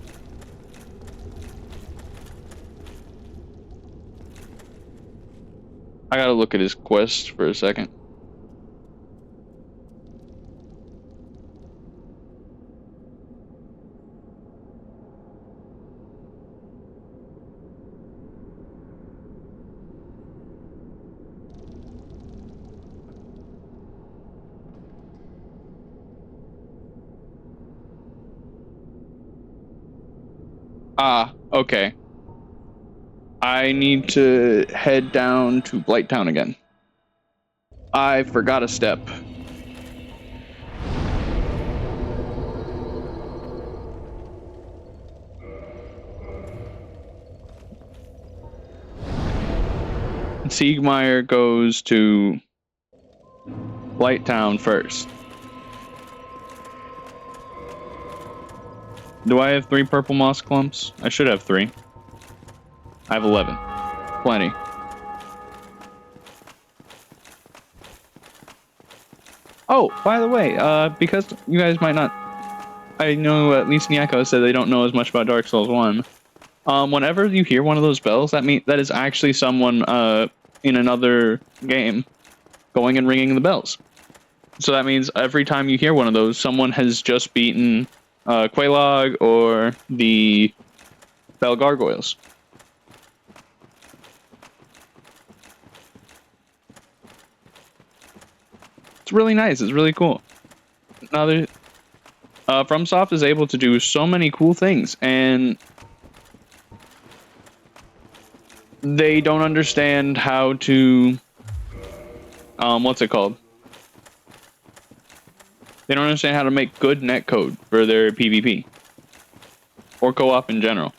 I gotta look at his quest for a second. Ah, okay. I need to head down to Blighttown again. I forgot a step. Siegmeyer goes to Blighttown first. Do I have 3 purple moss clumps? I should have 3. I have 11. Plenty. Oh, by the way, because you guys might not... I know at least Nyako said they don't know as much about Dark Souls 1. Whenever you hear one of those bells, that is actually someone in another game going and ringing the bells. So that means every time you hear one of those, someone has just beaten Quelaag or the Bell Gargoyles. It's really nice. It's really cool. Now, FromSoft is able to do so many cool things, and they don't understand how to... what's it called? They don't understand how to make good netcode for their PvP. Or co-op in general.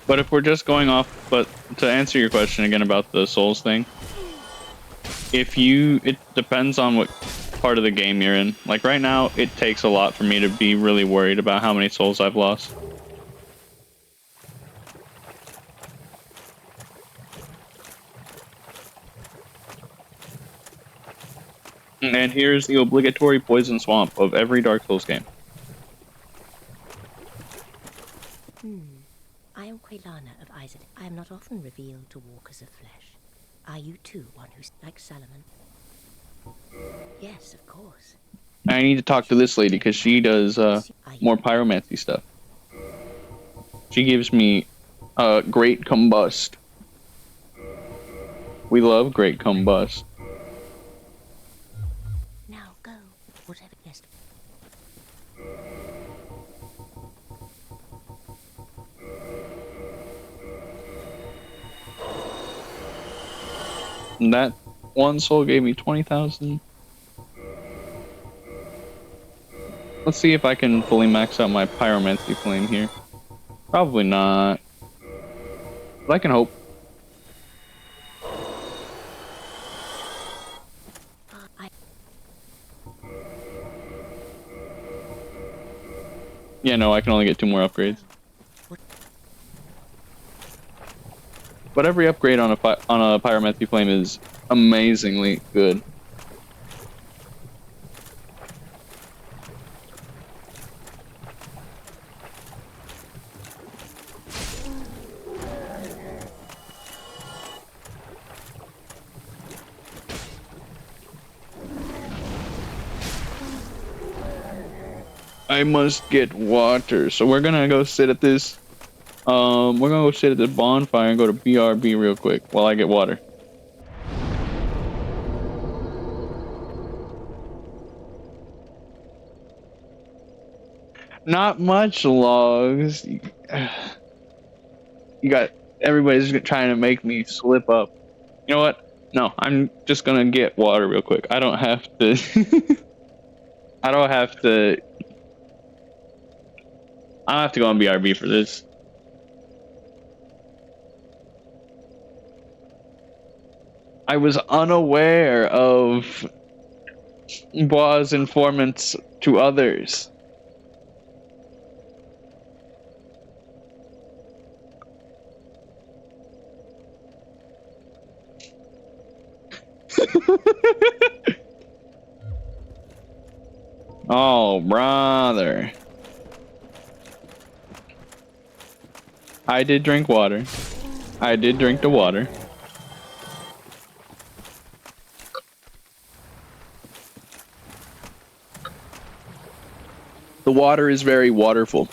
But if we're just going off, but to answer your question again about the Souls thing, it depends on what part of the game you're in. Like right now, it takes a lot for me to be really worried about how many souls I've lost. And here's the obligatory poison swamp of every Dark Souls game. I am Quelana of Isaac. I am not often revealed to walkers of flesh. Are you too one who's like Salomon? Yes, of course. I need to talk to this lady because she does more pyromancy stuff. She gives me Great Combust. We love Great Combust. Now go, whatever. Yes. And that one soul gave me 20,000. Let's see if I can fully max out my pyromancy flame here. Probably not. But I can hope. Yeah, no, I can only get 2 more upgrades. But every upgrade on a pyromancy flame is amazingly good. I must get water, so we're gonna go sit at this. We're gonna go sit at the bonfire and go to BRB real quick while I get water. Not much logs. You got everybody's trying to make me slip up. You know what? No, I'm just gonna get water real quick. I don't have to. I don't have to. I don't have to go on BRB for this. I was unaware of Bois informants to others. Oh, brother. I did drink water. I did drink the water. The water is very waterful.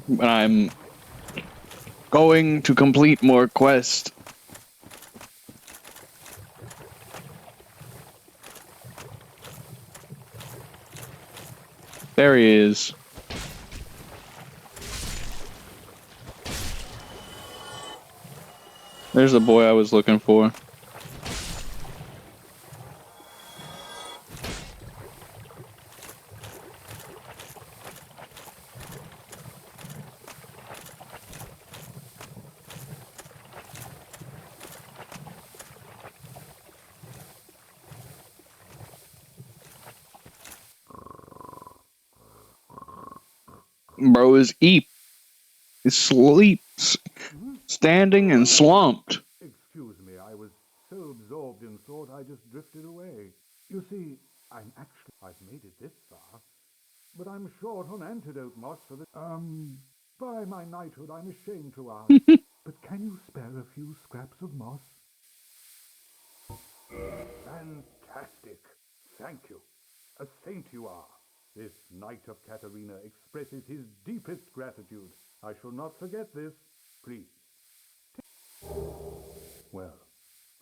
But I'm going to complete more quests. There he is. There's the boy I was looking for. Bro is eep. He sleeps, standing and slumped. Excuse me, I was so absorbed in thought I just drifted away. You see, I've made it this far, but I'm short on antidote moss for the... by my knighthood, I'm ashamed to ask, but can you spare a few scraps of moss? Fantastic. Thank you. A saint you are. This Knight of Katarina expresses his deepest gratitude. I shall not forget this. Please. Well,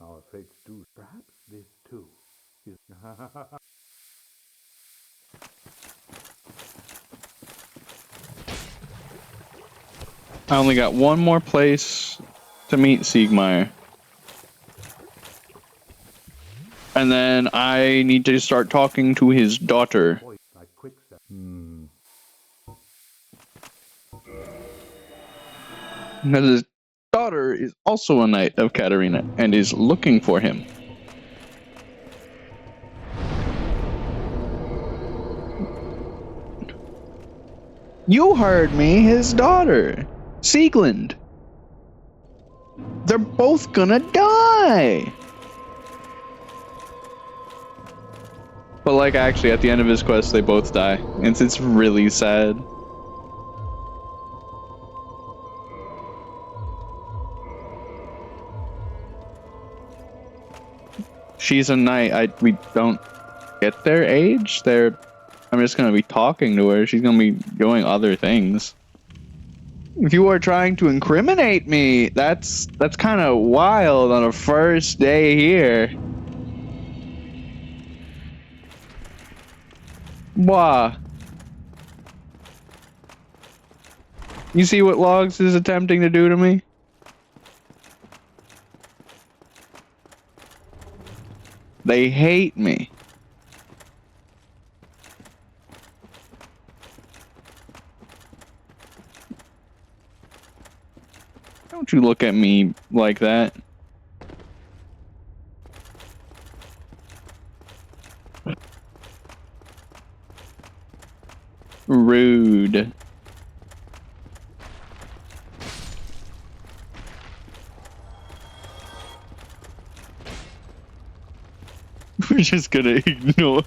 our fates do. Perhaps this too is... I only got one more place to meet Siegmeyer. And then I need to start talking to his daughter. Because his daughter is also a Knight of Katarina and is looking for him. You heard me, his daughter, Sieglind. They're both gonna die. But like actually at the end of his quest they both die. And it's really sad. She's a knight. We don't get their age. I'm just gonna be talking to her. She's gonna be doing other things. If you are trying to incriminate me, that's kind of wild on a first day here. Wah. You see what Logs is attempting to do to me? They hate me. Don't you look at me like that. Rude. We're just gonna ignore.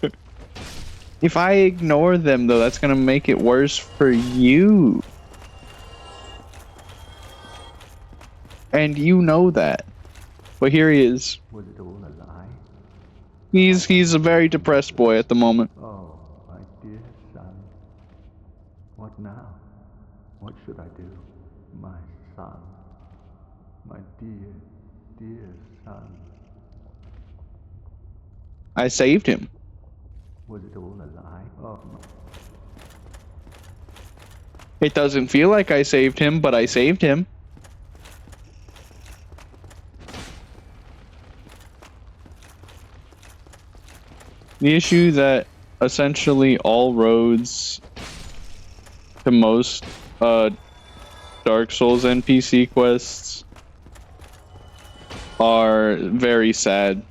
If I ignore them, though, that's gonna make it worse for you. And you know that. But here he is. Was it all a lie? He's a very depressed boy at the moment. Oh, my dear son. What now? What should I do? My son. My dear, dear son. I saved him. Was it all a lie? Oh, my... It doesn't feel like I saved him, but I saved him. The issue that essentially all roads to most Dark Souls NPC quests are very sad.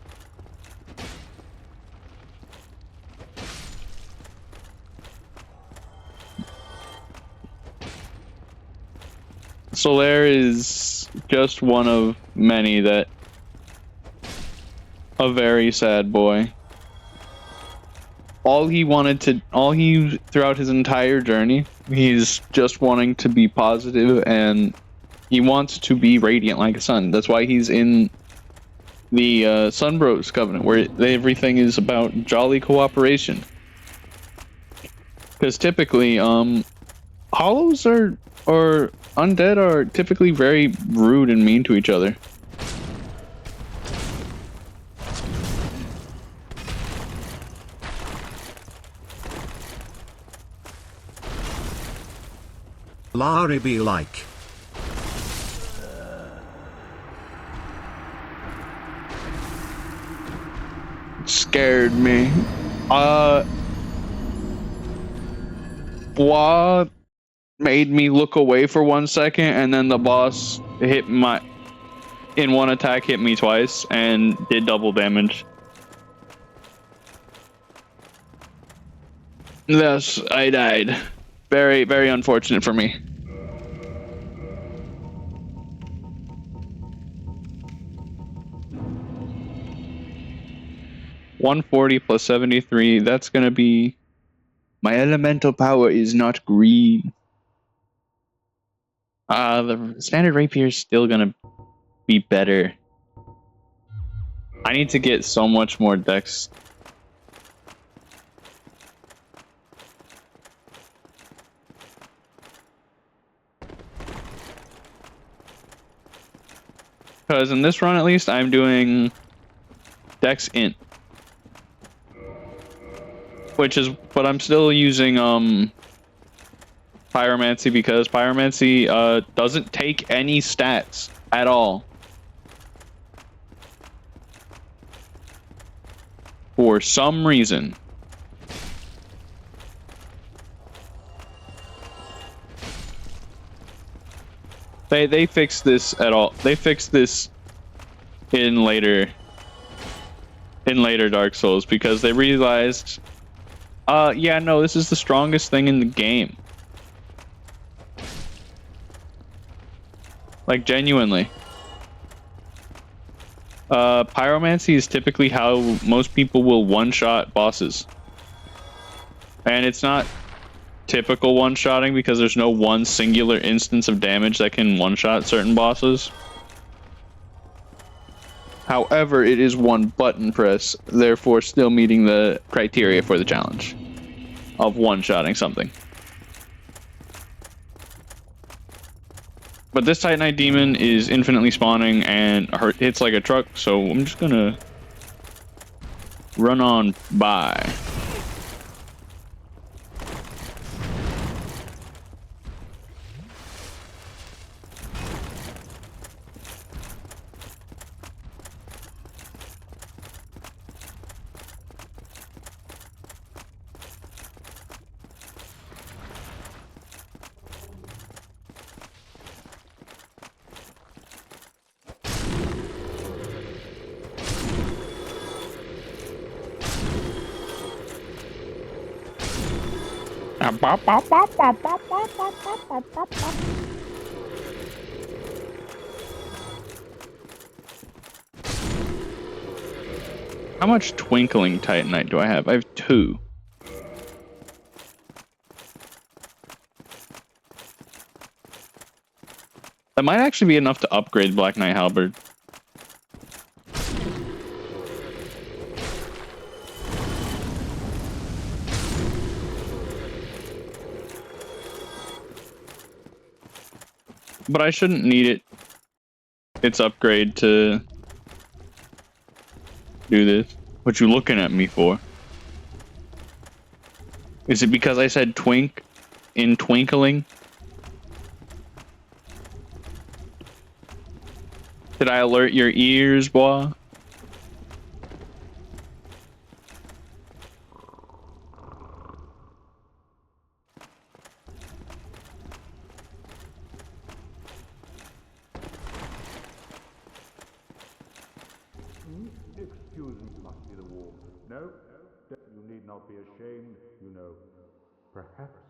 Solaire is just one of many that a very sad boy. Throughout his entire journey, he's just wanting to be positive and he wants to be radiant like a sun. That's why he's in the Sunbros Covenant, where everything is about jolly cooperation. Because typically, hollows or undead are typically very rude and mean to each other. Larry be like. Scared me. What made me look away for 1 second, and then the boss hit in one attack hit me twice and did double damage. Thus, I died. Very, very unfortunate for me. $140 plus 73. That's gonna be. My elemental power is not green. The standard rapier is still gonna be better. I need to get so much more dex. Because in this run, at least, I'm doing dex int. But I'm still using pyromancy, because pyromancy doesn't take any stats at all. For some reason. They fixed this at all. They fixed this in later Dark Souls, because they realized, yeah, no, this is the strongest thing in the game. Like, genuinely. Pyromancy is typically how most people will one-shot bosses. And it's not typical one-shotting, because there's no one singular instance of damage that can one-shot certain bosses. However, it is one button press, therefore still meeting the criteria for the challenge of one-shotting something. But this Titanite demon is infinitely spawning and hits like a truck, so I'm just gonna run on by. How much twinkling titanite do I have? I have 2. That might actually be enough to upgrade Black Knight Halberd. But I shouldn't need it. Its upgrade to do this. What you looking at me for? Is it because I said twink in twinkling? Did I alert your ears, boy? Excuse me, must be the war. No, you need not be ashamed, you know. Perhaps.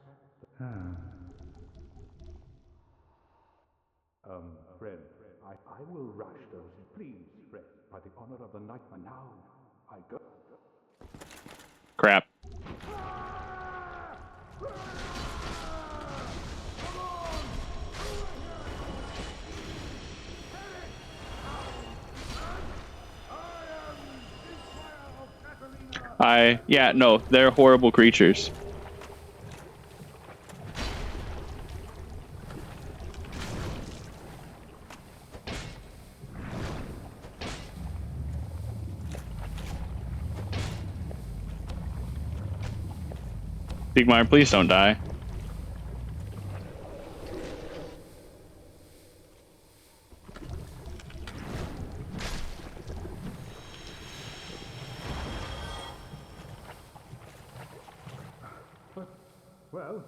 Friend, I will rush those. Please, friend, by the honor of the nightmare now, I go. Crap. Yeah, no, they're horrible creatures. Sigmar, please don't die. Well,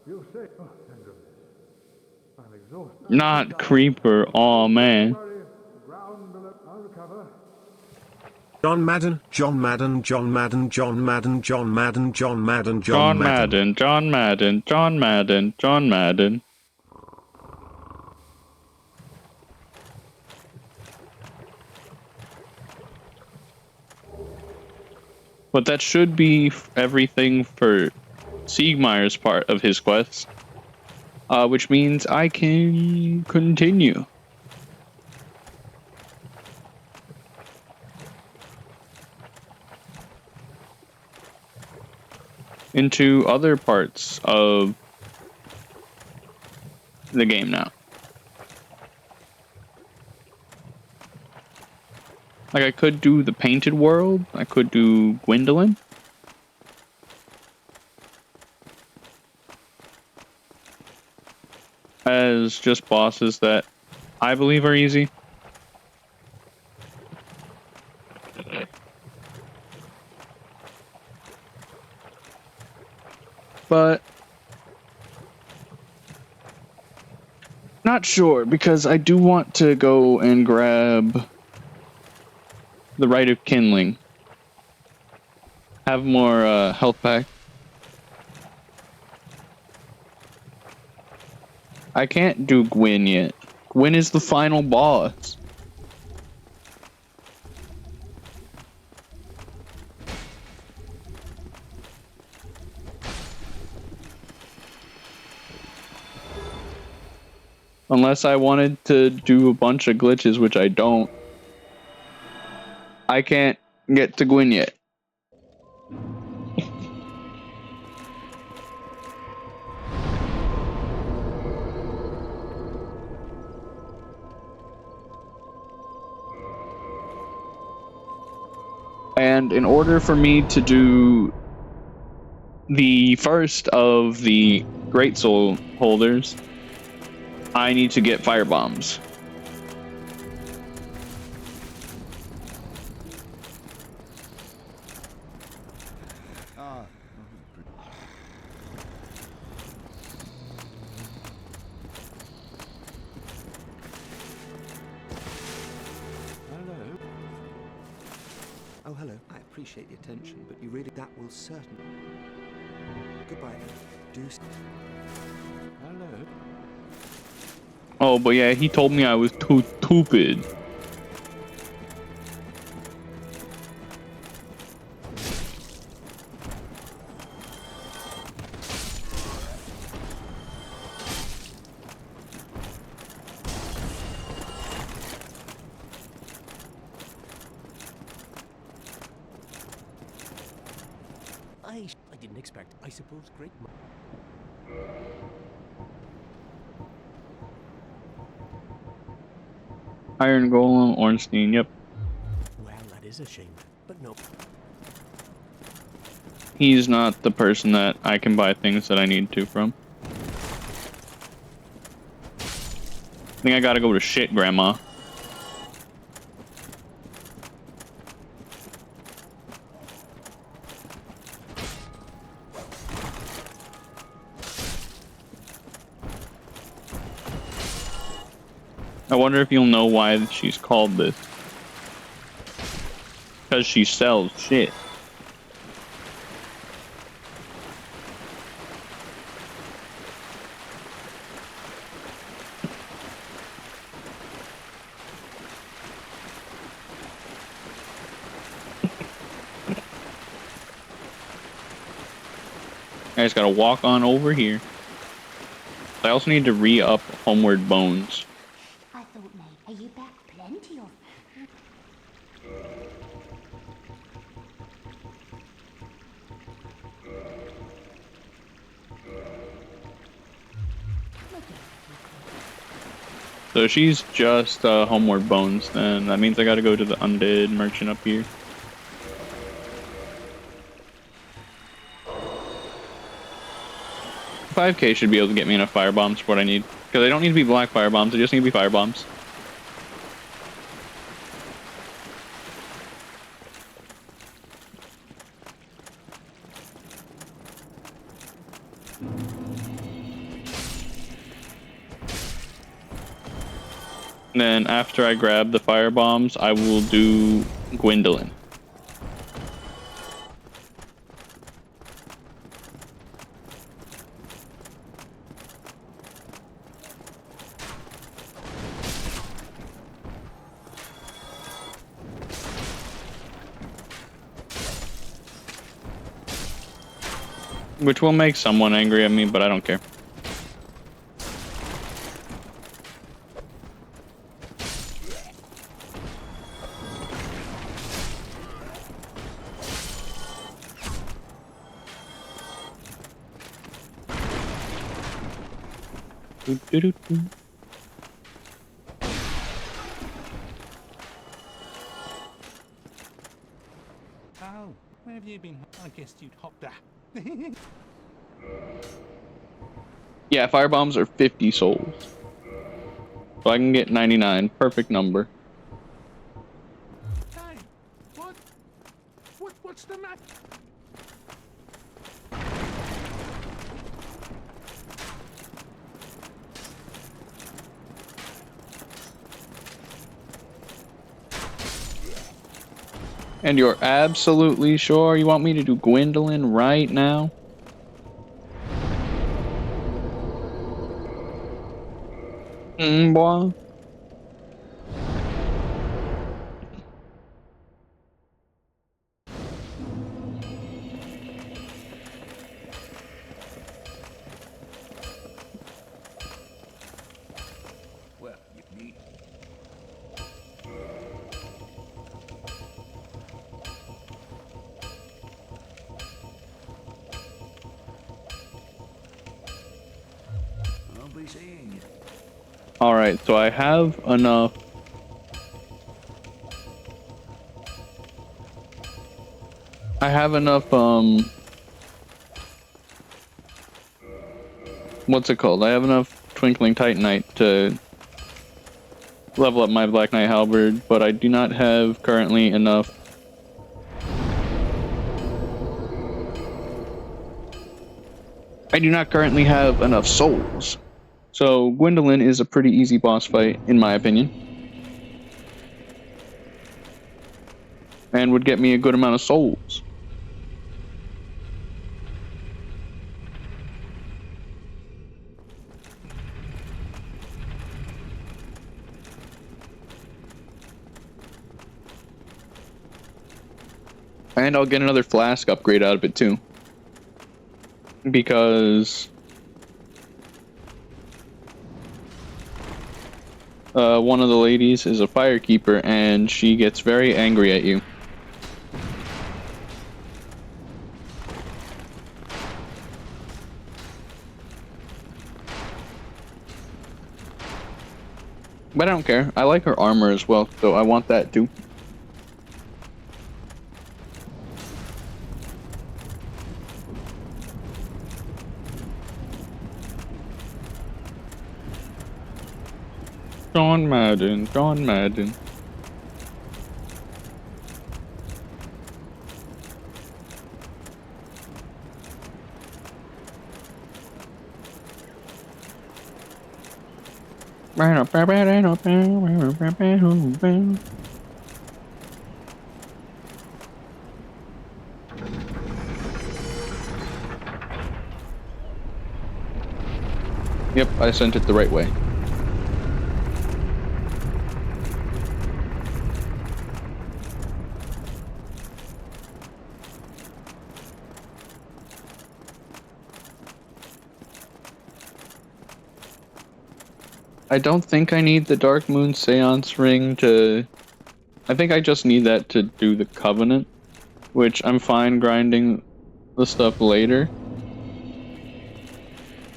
you say. Oh, thank goodness. I'm exhausted. Not Creeper, oh man. Worry, ground below. I'll recover. John Madden, John Madden, John Madden, John Madden, John Madden, John Madden, John Madden, John Madden, John Madden, John Madden. But that should be everything for Siegmeyer's part of his quest. Which means I can continue. Into other parts of the game now. Like I could do the painted world, I could do Gwendolyn. As just bosses that I believe are easy. But not sure, because I do want to go and grab the Rite of Kindling. Have more health pack. I can't do Gwyn yet. Gwyn is the final boss. Unless I wanted to do a bunch of glitches, which I don't. I can't get to Gwyn yet. And in order for me to do the first of the Great Soul holders, I need to get fire bombs. Oh, hello. I appreciate the attention, but you really, that will certainly... Goodbye then. Do. Hello. Oh, but yeah, he told me I was too stupid. I didn't expect. I suppose great. Iron Golem, Ornstein, yep. Well, that is a shame. But no. He's not the person that I can buy things that I need to from. I think I gotta go to shit, Grandma. I wonder if you'll know why she's called this. Because she sells shit. I just gotta walk on over here. I also need to re-up Homeward Bones. I thought, mate, you back plenty of... So she's just Homeward Bones, then that means I gotta go to the Undead Merchant up here. $5K should be able to get me enough fire bombs for what I need. Because they don't need to be black fire bombs, they just need to be fire bombs. Then after I grab the fire bombs, I will do Gwendolyn. Which will make someone angry at me, but I don't care. Oh, where have you been? I guessed you'd hopped out. Yeah, fire bombs are 50 souls. So I can get 99. Perfect number. Hey, what? What's the matter? And you're absolutely sure you want me to do Gwendolyn right now? Boy. Well, you need. I'll be seeing you. Alright, so I have enough. I have enough, what's it called? I have enough Twinkling Titanite to level up my Black Knight Halberd, but I do not have currently enough. I do not currently have enough souls. So Gwendolyn is a pretty easy boss fight, in my opinion. And would get me a good amount of souls. And I'll get another flask upgrade out of it too. Because one of the ladies is a firekeeper and she gets very angry at you. But I don't care. I like her armor as well, so I want that too. John Madden, John Madden. Yep, I sent it the right way. I don't think I need the Dark Moon Seance ring to... I think I just need that to do the Covenant, which I'm fine grinding the stuff later.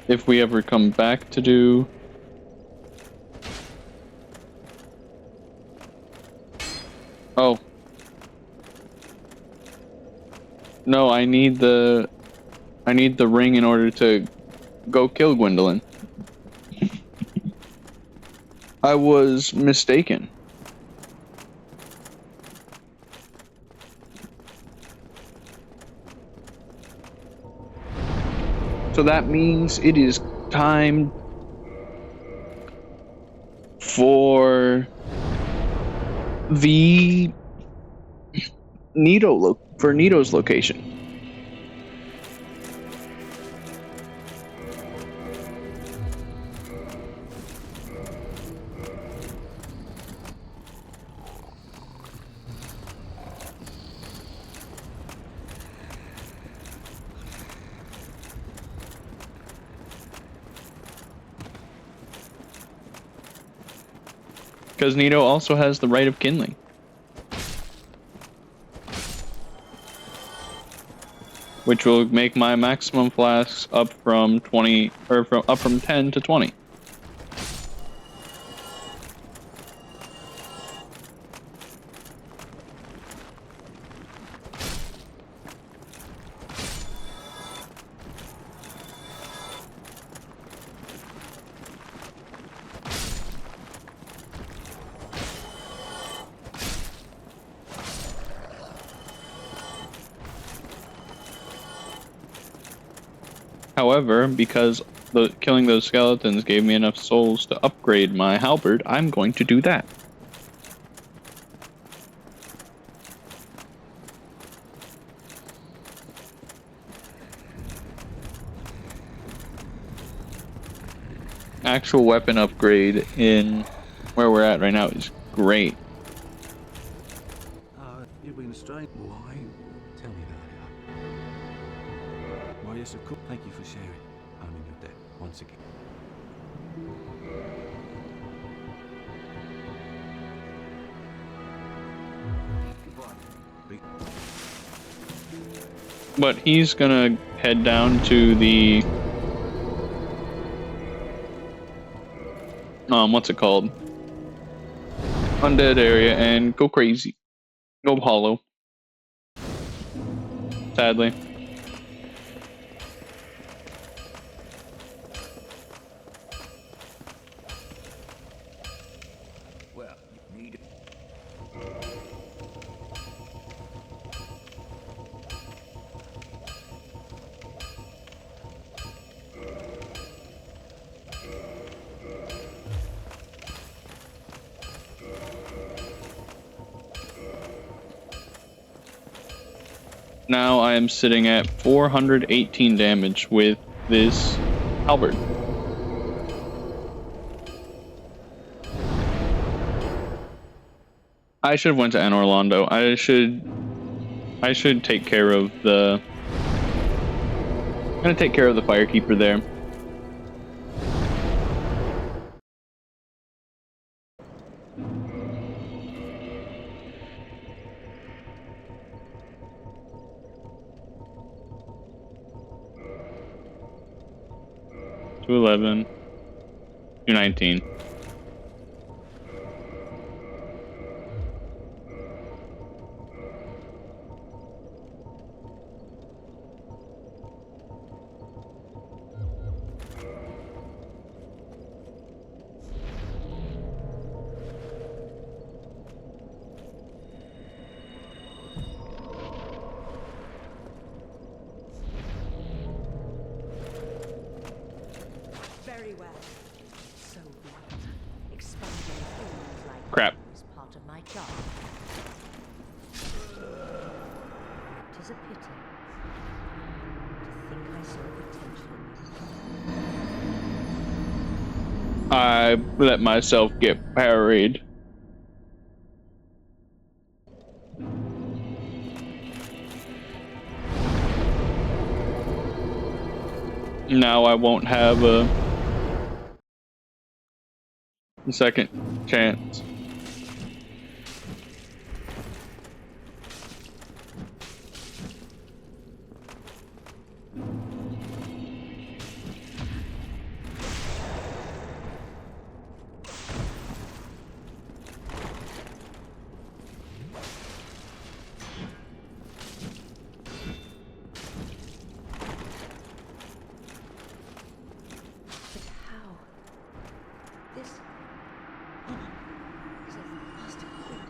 If we ever come back to do... Oh. No, I need the ring in order to go kill Gwendolyn. I was mistaken. So that means it is time for the Nito's location. Because Nito also has the right of kindling. Which will make my maximum flasks up from 20, or up from 10 to 20. However, because killing those skeletons gave me enough souls to upgrade my halberd, I'm going to do that. Actual weapon upgrade in where we're at right now is great. You've been strange. Why? Tell me that. Why, yes, of course. Thank you for sharing. I'm in your debt once again. But he's gonna head down to the what's it called? Undead area and go crazy. Go hollow. Sadly. Well, you need it. Now I am sitting at 418 damage with this halberd. I should have went to Anor Londo. I I should take care of the... I'm gonna take care of the firekeeper there. $211, $219. Very well. So what? Expunging fools like Crap. you is part of my job. Tis a pity. To think I saw potential in you. I let myself get parried. Now I won't have a second chance. But how? This woman is a mastermind.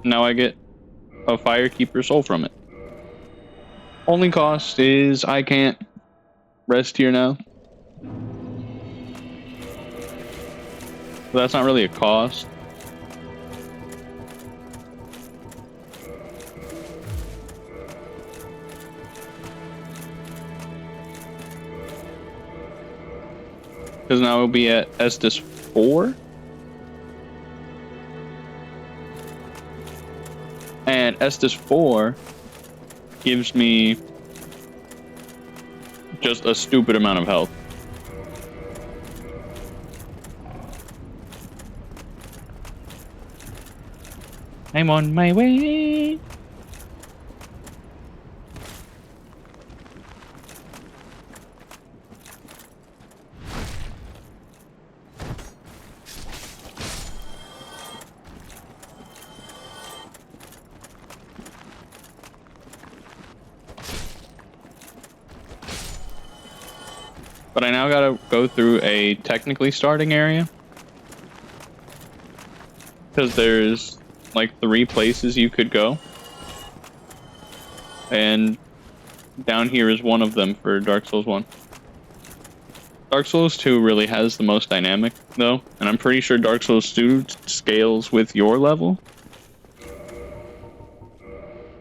Now I get a firekeeper soul from it. Only cost is I can't rest here now. But that's not really a cost. Because now we'll be at Estes 4. And Estes 4 gives me just a stupid amount of health. I'm on my way. But I now gotta go through a technically starting area. Because there's like 3 places you could go. And down here is one of them for Dark Souls 1. Dark Souls 2 really has the most dynamic, though. And I'm pretty sure Dark Souls 2 scales with your level.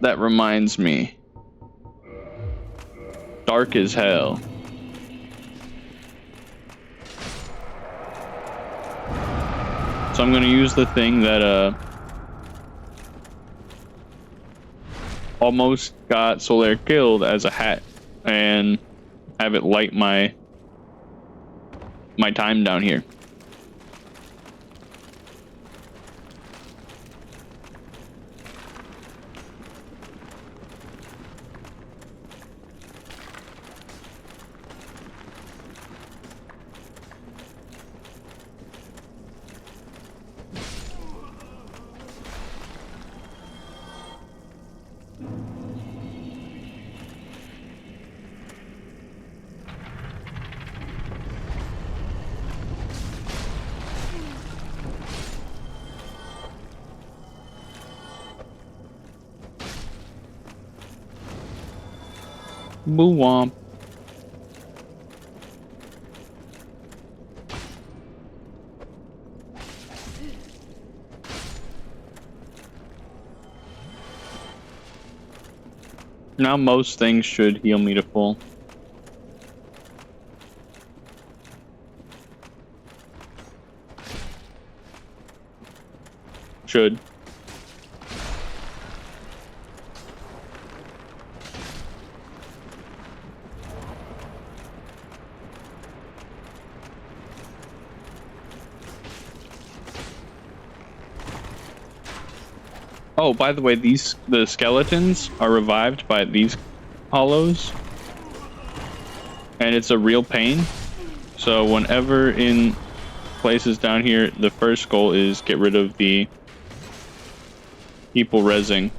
That reminds me. Dark as hell. So I'm gonna use the thing that almost got Solaire killed as a hat and have it light my time down here. Boo womp. Now most things should heal me to full. Should. Oh, by the way, the skeletons are revived by these hollows, and it's a real pain. So whenever in places down here, the first goal is get rid of the people rezzing.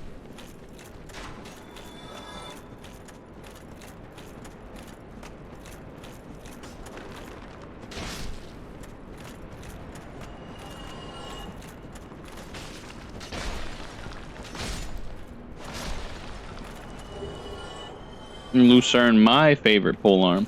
Lucerne, my favorite polearm.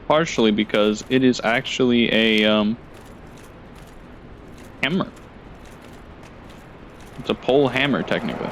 Partially because it is actually a hammer. It's a pole hammer, technically.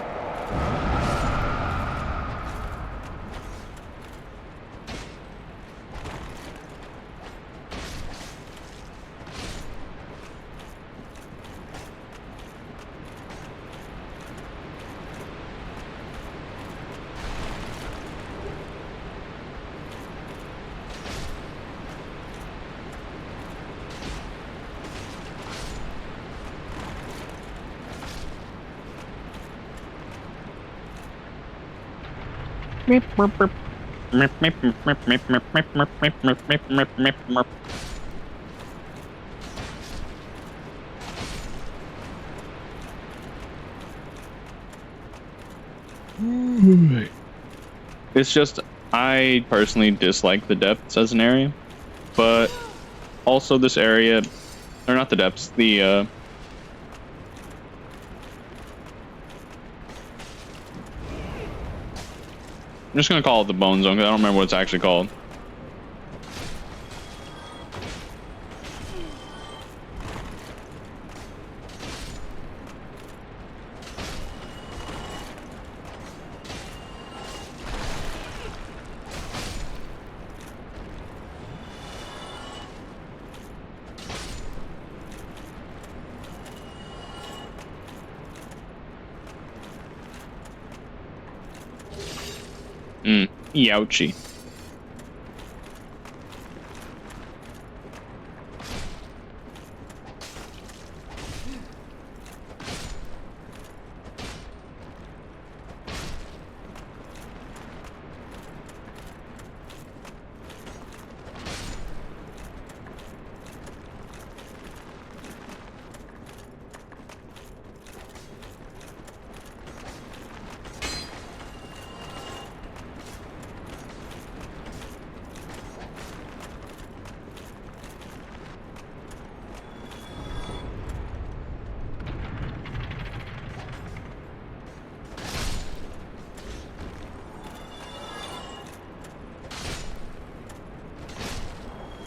It's just, I personally dislike the depths as an area, but also this area, or not the depths, I'm just gonna call it the bone zone because I don't remember what it's actually called. Youchie.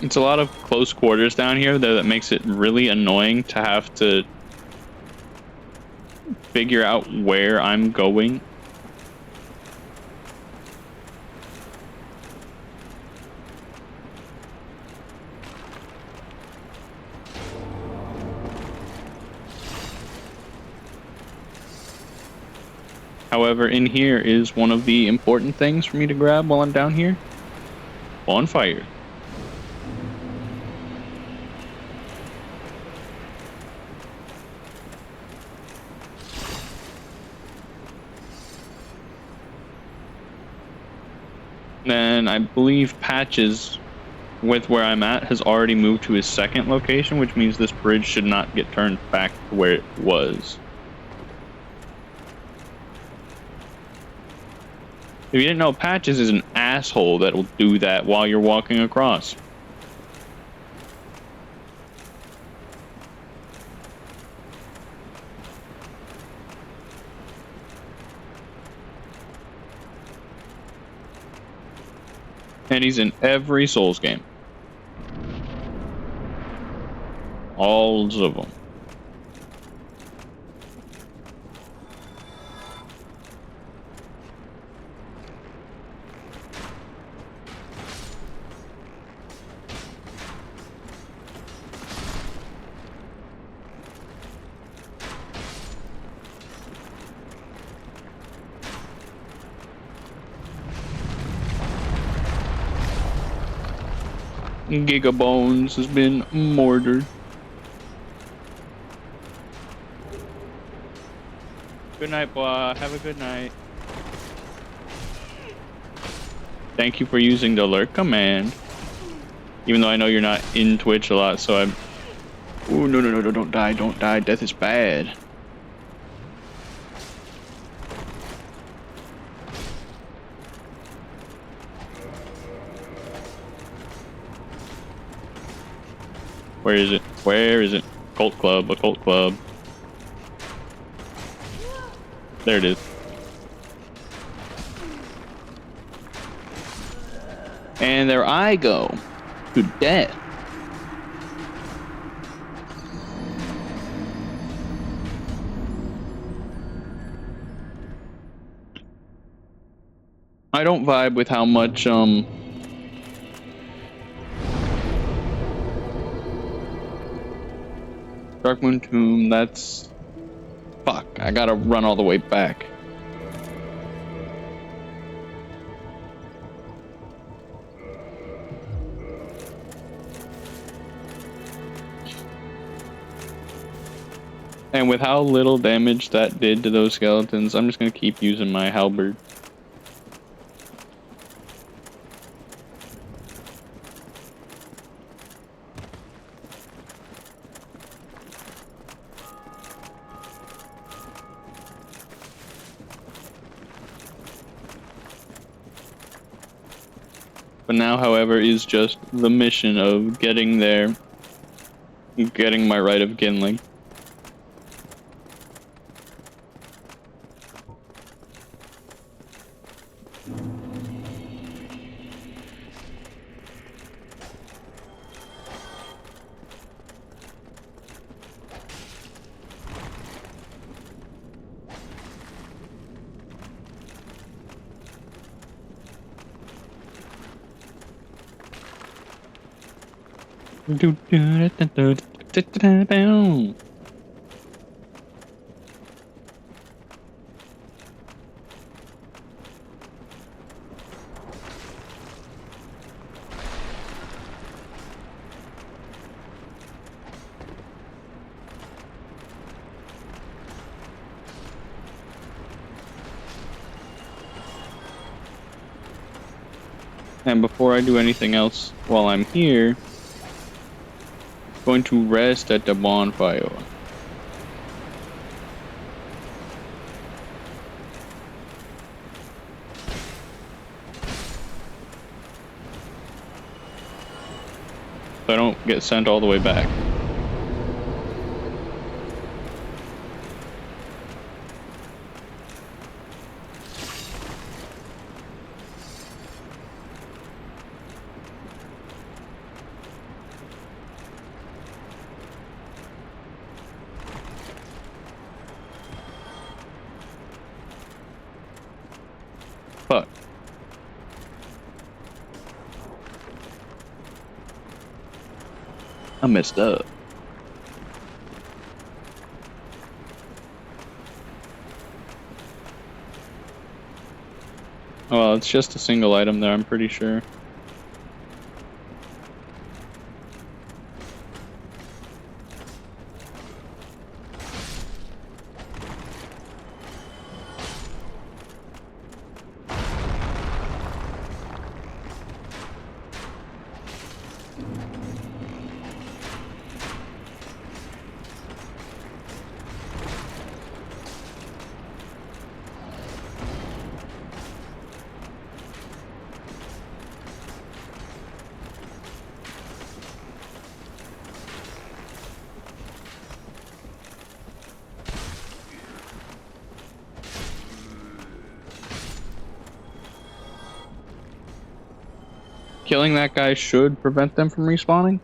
It's a lot of close quarters down here that makes it really annoying to have to figure out where I'm going. However, in here is one of the important things for me to grab while I'm down here. Bonfire. Then I believe Patches, with where I'm at, has already moved to his second location, which means this bridge should not get turned back to where it was. If you didn't know, Patches is an asshole that will do that while you're walking across. And he's in every Souls game. All of them. Gigabones has been murdered. Good night, boy. Have a good night. Thank you for using the alert command. Even though I know you're not in Twitch a lot, so I'm... Ooh, no, no, no, no, don't die, don't die. Death is bad. Where is it? Where is it? Cult club, a cult club. There it is. And there I go. To death. I don't vibe with how much, Dark Moon Tomb, that's... Fuck, I gotta run all the way back. And with how little damage that did to those skeletons, I'm just gonna keep using my halberd. But now, however, is just the mission of getting there, getting my right of kindling. And before I do anything else while I'm here, I'm going to rest at the bonfire. So I don't get sent all the way back. Fuck. I messed up. Oh, well, it's just a single item there, I'm pretty sure. Killing that guy should prevent them from respawning.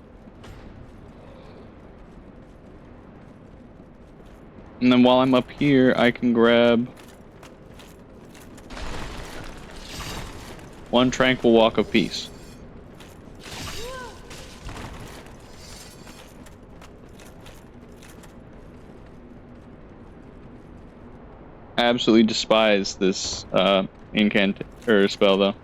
And then while I'm up here, I can grab one tranquil walk of peace. I absolutely despise this incant or spell though.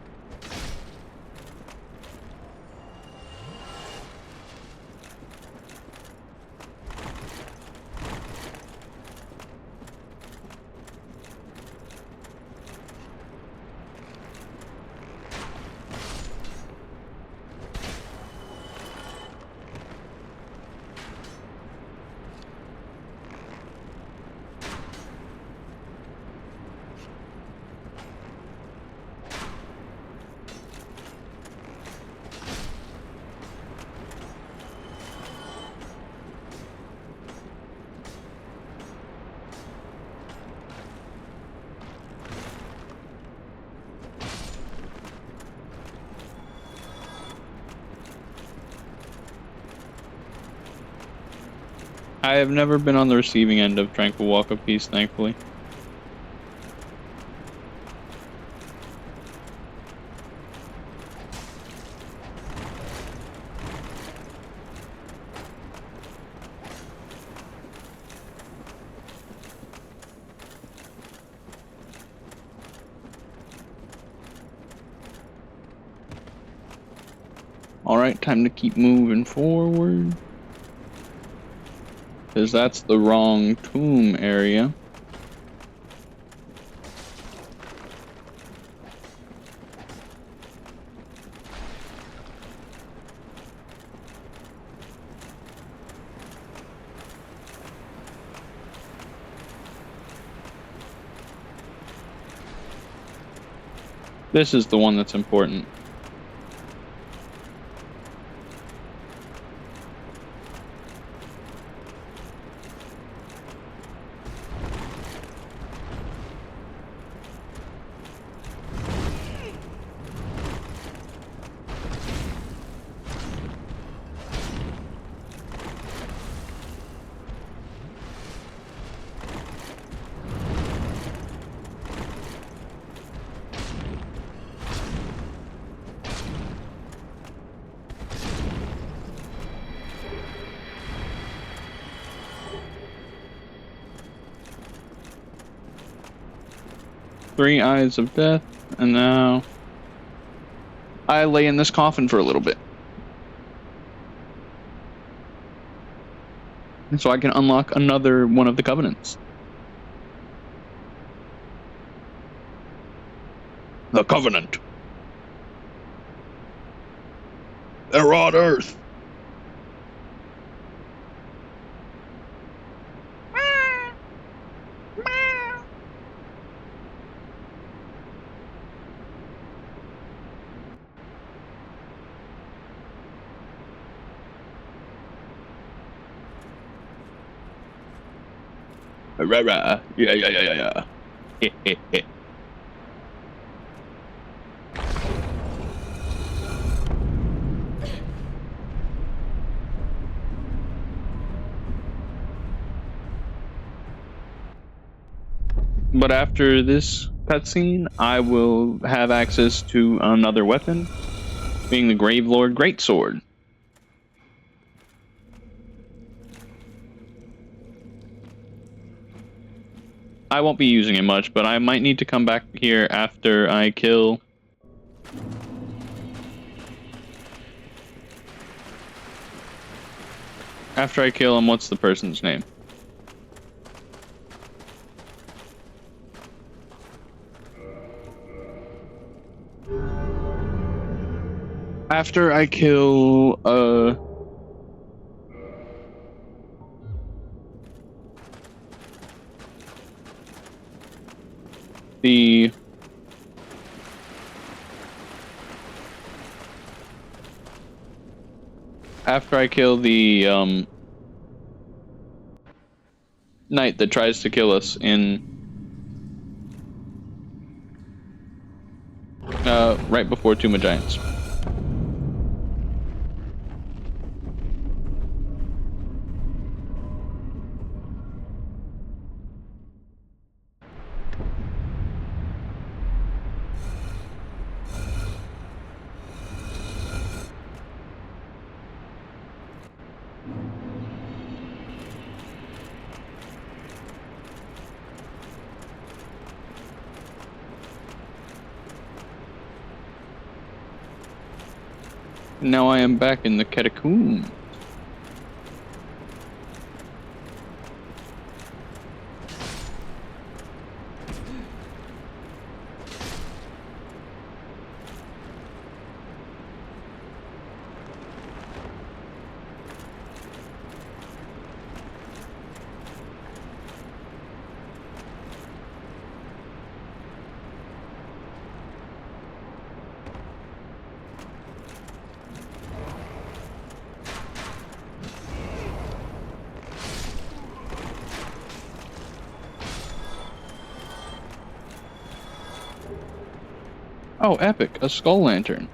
I have never been on the receiving end of Tranquil Walk of Peace, thankfully. Alright, time to keep moving forward. Because that's the wrong tomb area. This is the one that's important. Three Eyes of Death, and now I lay in this coffin for a little bit. So I can unlock another one of the covenants. The Covenant. They're on Earth. Rah, yeah. But after this cutscene, I will have access to another weapon, being the Gravelord Greatsword. I won't be using it much, but I might need to come back here after I kill... After I kill him, what's the person's name? After I kill, the... After I kill the, knight that tries to kill us in... right before Tomb of Giants. Now I am back in the catacomb. Oh, epic, a skull lantern.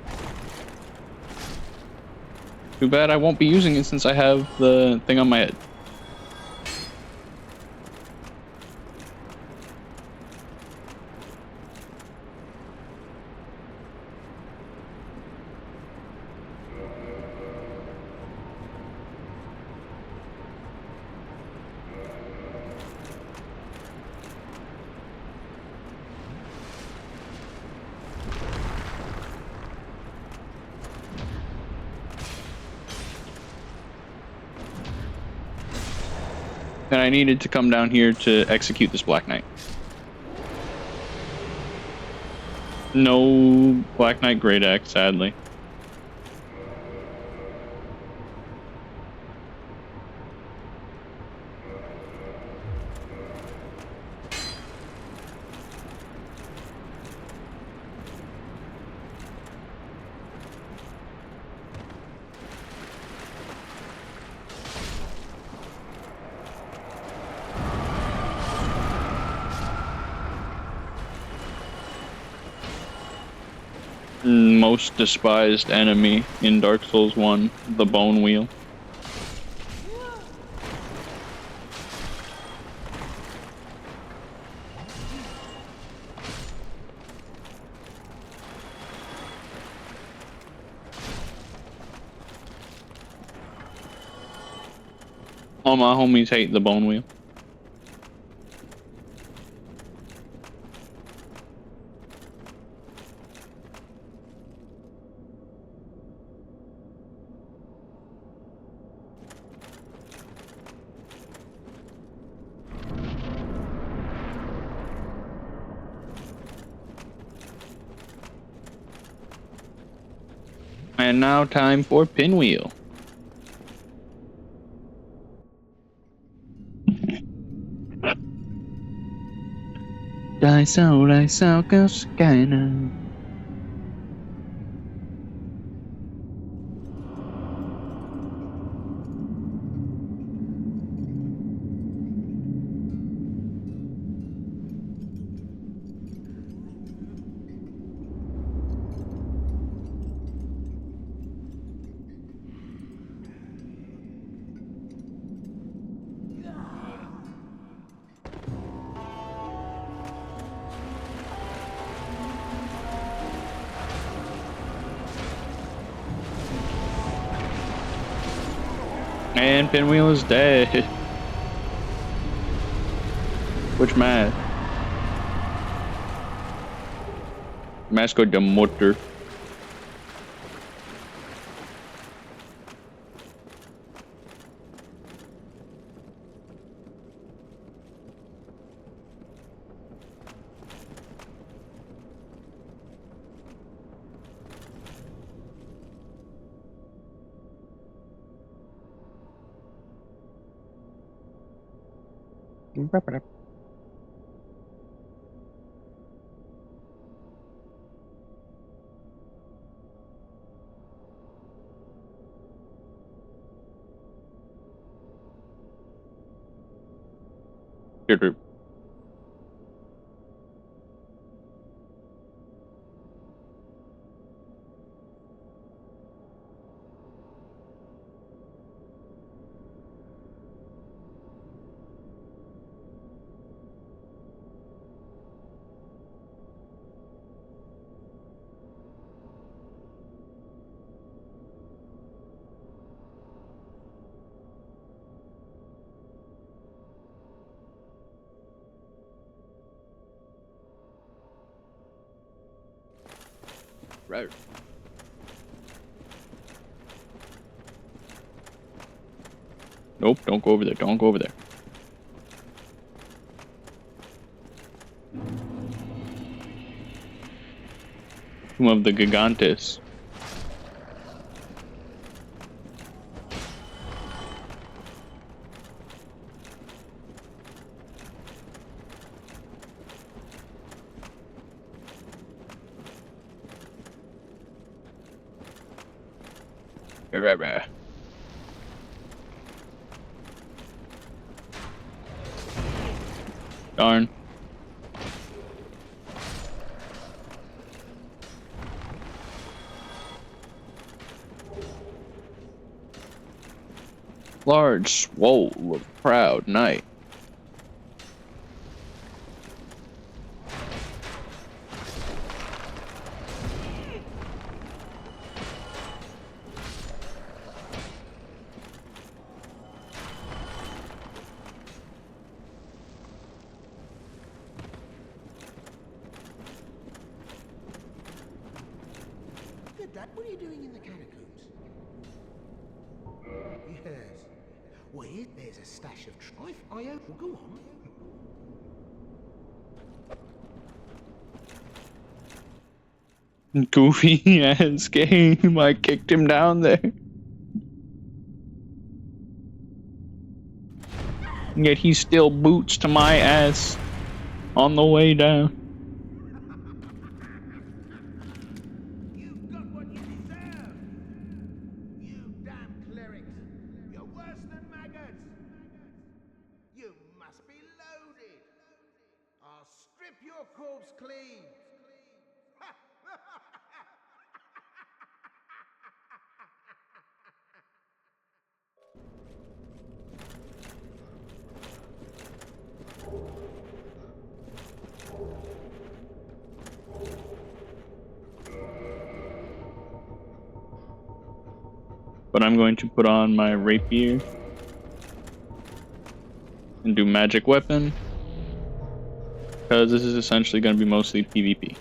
Too bad I won't be using it since I have the thing on my head. And I needed to come down here to execute this Black Knight. No Black Knight Great Axe, sadly. Most despised enemy in Dark Souls 1, the Bone Wheel. All my homies hate the Bone Wheel. And now time for Pinwheel. Daiso, Kaskina. And Pinwheel is dead. Which man? Masco de Motor. Right. Nope, don't go over there. Don't go over there. Tomb of the Gigantes. Darn. Large, swole, of proud knight. Dad, what are you doing in the catacombs? Yes. Wait, there's a stash of trife. I hope. Go on. Goofy ass game. I kicked him down there. Yet he still boots to my ass on the way down. You've got what you deserve! You damn clerics! You're worse than maggots! You must be loaded! I'll strip your corpse clean! But I'm going to put on my rapier and do magic weapon, because this is essentially going to be mostly PvP.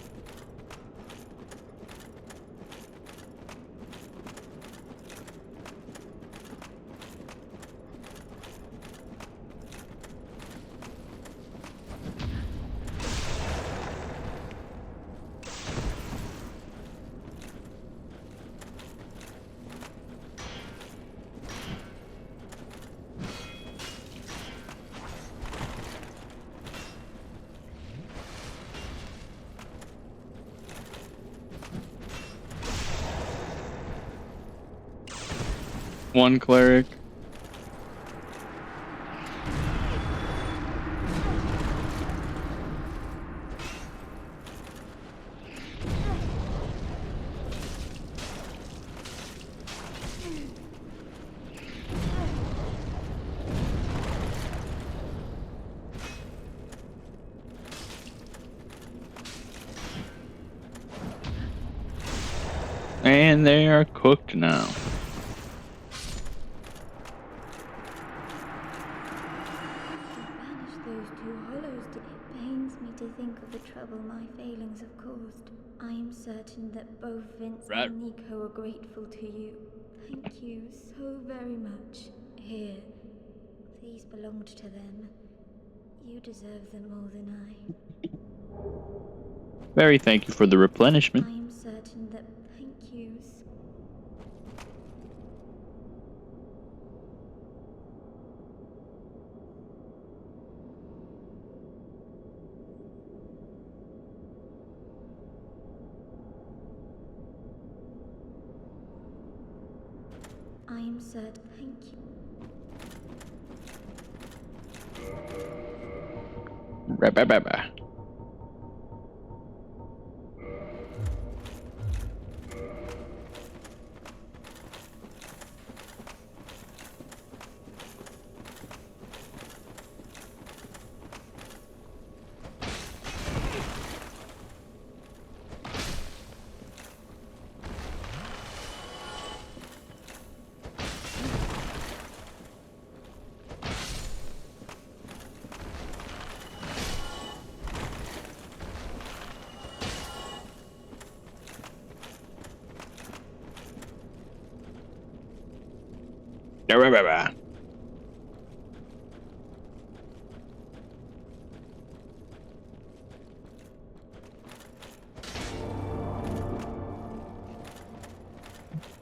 One cleric. And they are cooked now. Banish those two hollows. It pains me to think of the trouble my failings have caused. I am certain that both Vince Right. and Nico are grateful to you. Thank you so very much. Here, these belonged to them. You deserve them more than I. Very thank you for the replenishment. I am certain that thank yous. I am certain. Thank you. Ba-ba-ba-ba. Ba-ba-ba-ba.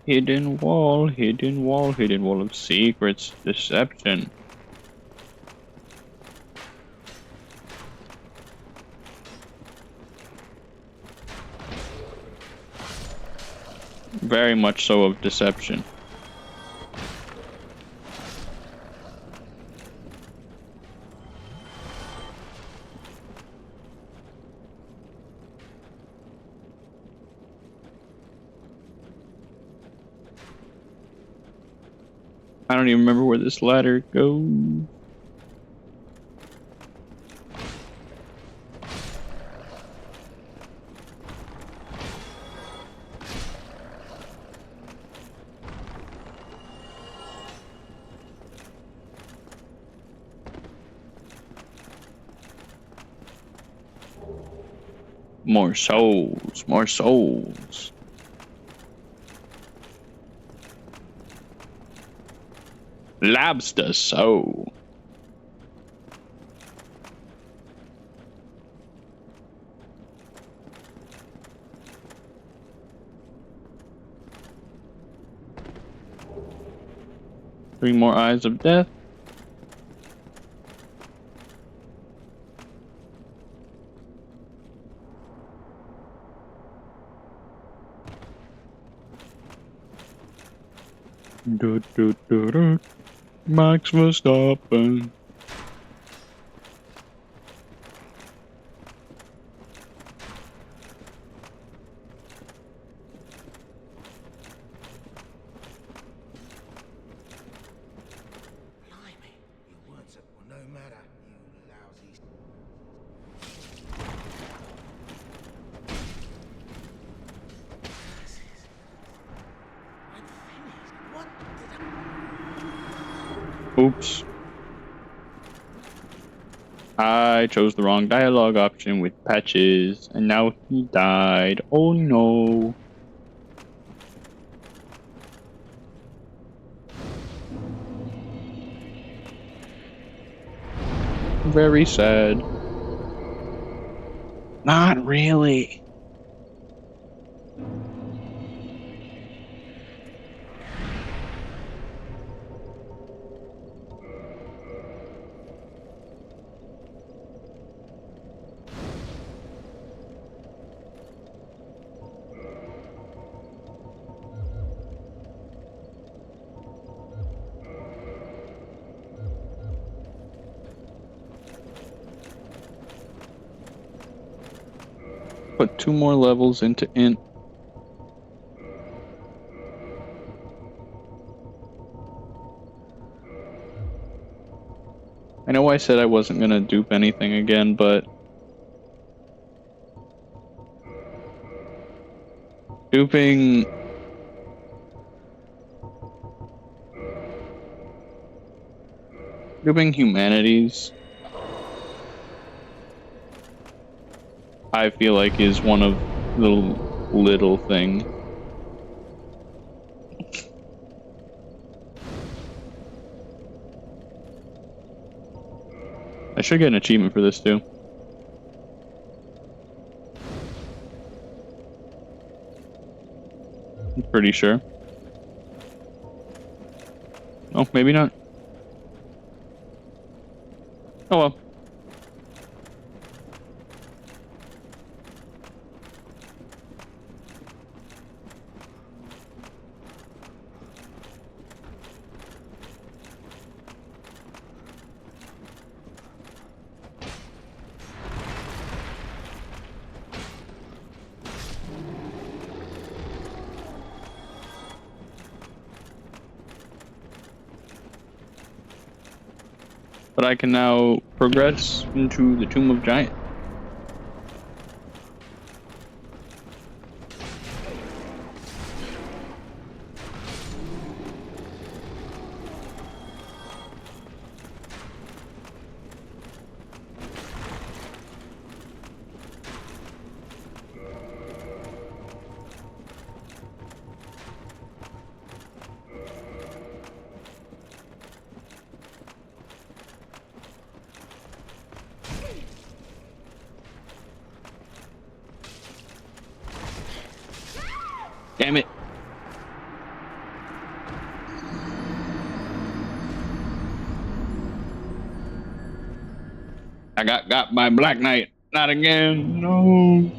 Hidden wall, hidden wall, hidden wall of secrets, deception. Very much so of deception. I don't even remember where this ladder goes. More souls, more souls. Lobster so. Three more eyes of death. Do, do, do, do. Max Verstappen. Blimey, your words will no matter, you lousy... I'm finished. What did I... Oops. I chose the wrong dialogue option with Patches, and now he died. Oh no. Very sad. Not really. Put 2 more levels into int. I know I said I wasn't gonna dupe anything again, but duping humanities, I feel like, is one of the little things. I should get an achievement for this too. I'm pretty sure. Oh, maybe not. Oh well. But I can now progress into the Tomb of Giants. Damn it. I got by Black Knight. Not again. No.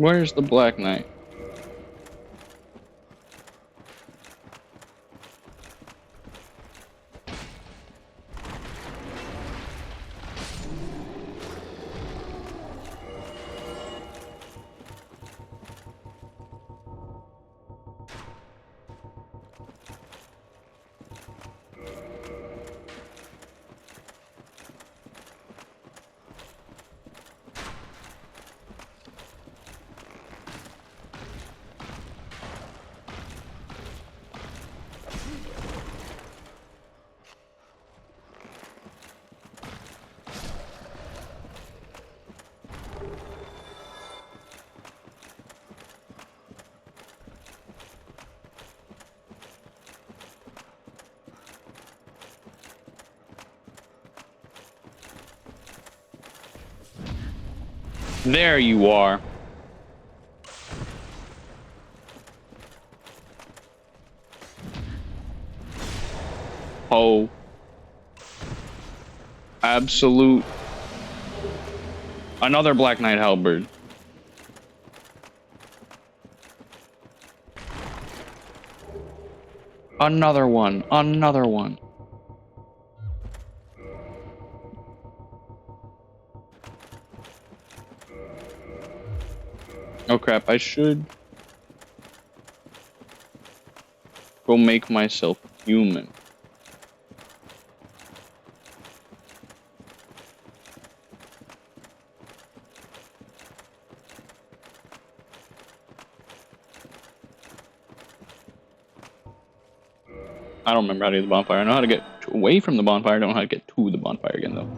Where's the Black Knight? There you are. Oh. Absolute. Another Black Knight halberd. Another one. Another one. Oh crap, I should go make myself human. I don't remember how to use the bonfire. I know how to get away from the bonfire. I don't know how to get to the bonfire again, though.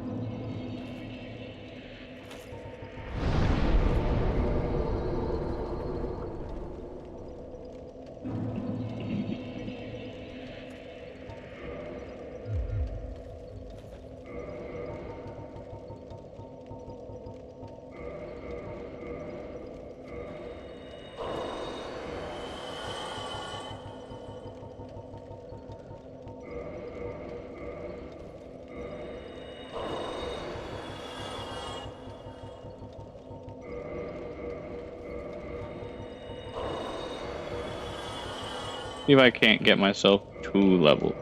See if I can't get myself 2 levels.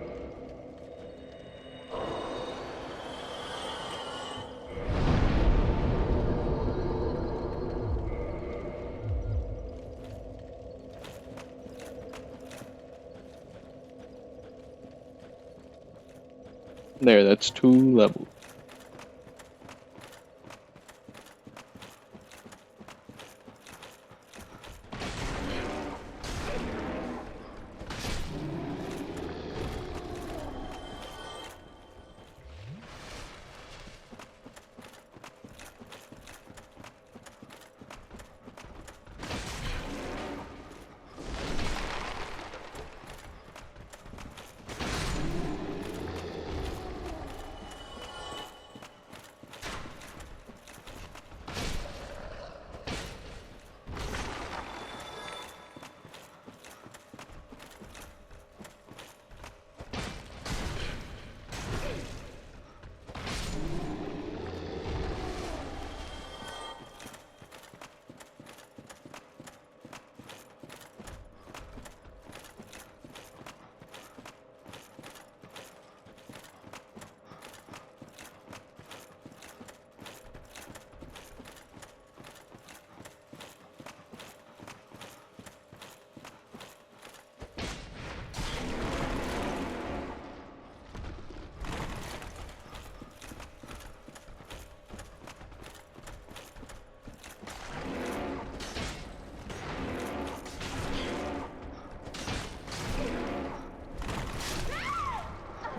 There, that's 2 levels.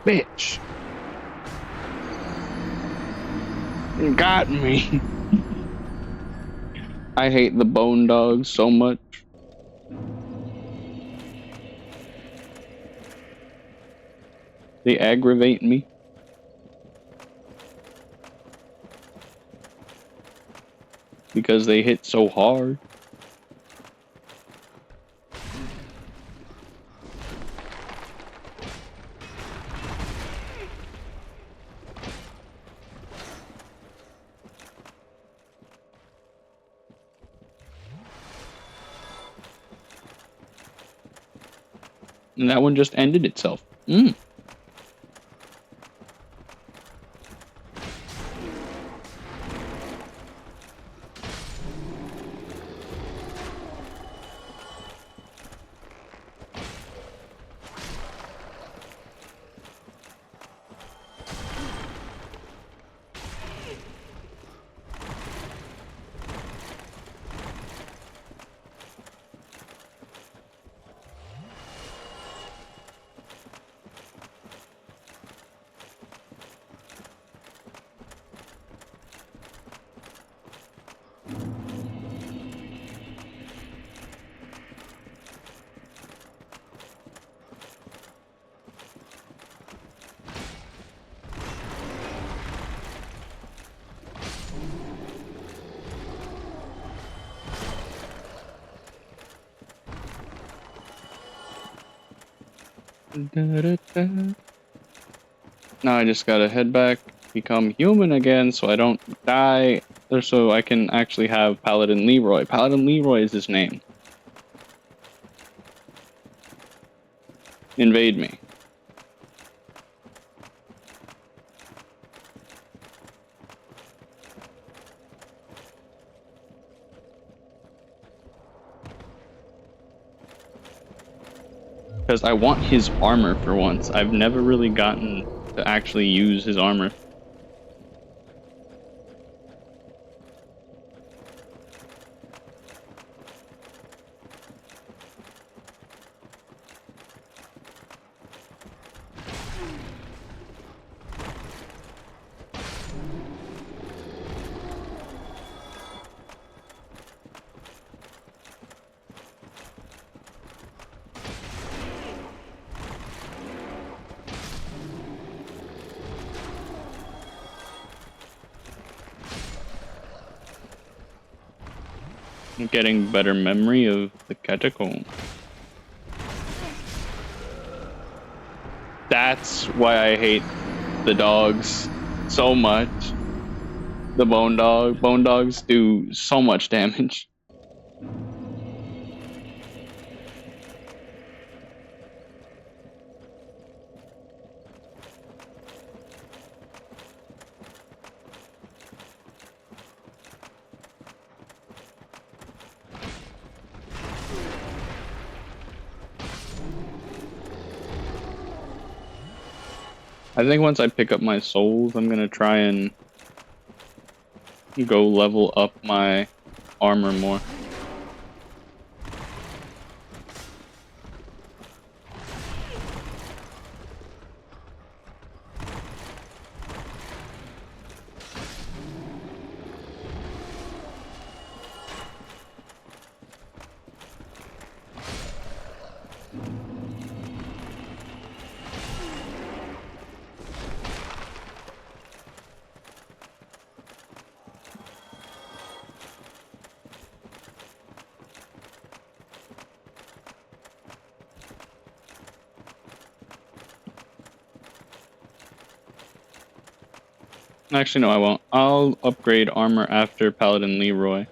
Bitch. Got me. I hate the bone dogs so much. They aggravate me. Because they hit so hard. And that one just ended itself. Mm. Now I just gotta head back, become human again so I don't die, or so I can actually have Paladin Leroy. Paladin Leroy is his name. Invade me. Because I want his armor for once. I've never really gotten to actually use his armor. I'm getting better memory of the catacomb. That's why I hate the dogs so much. The bone dogs do so much damage. I think once I pick up my souls, I'm gonna try and go level up my armor more. Actually, no, I won't. I'll upgrade armor after Paladin Leroy.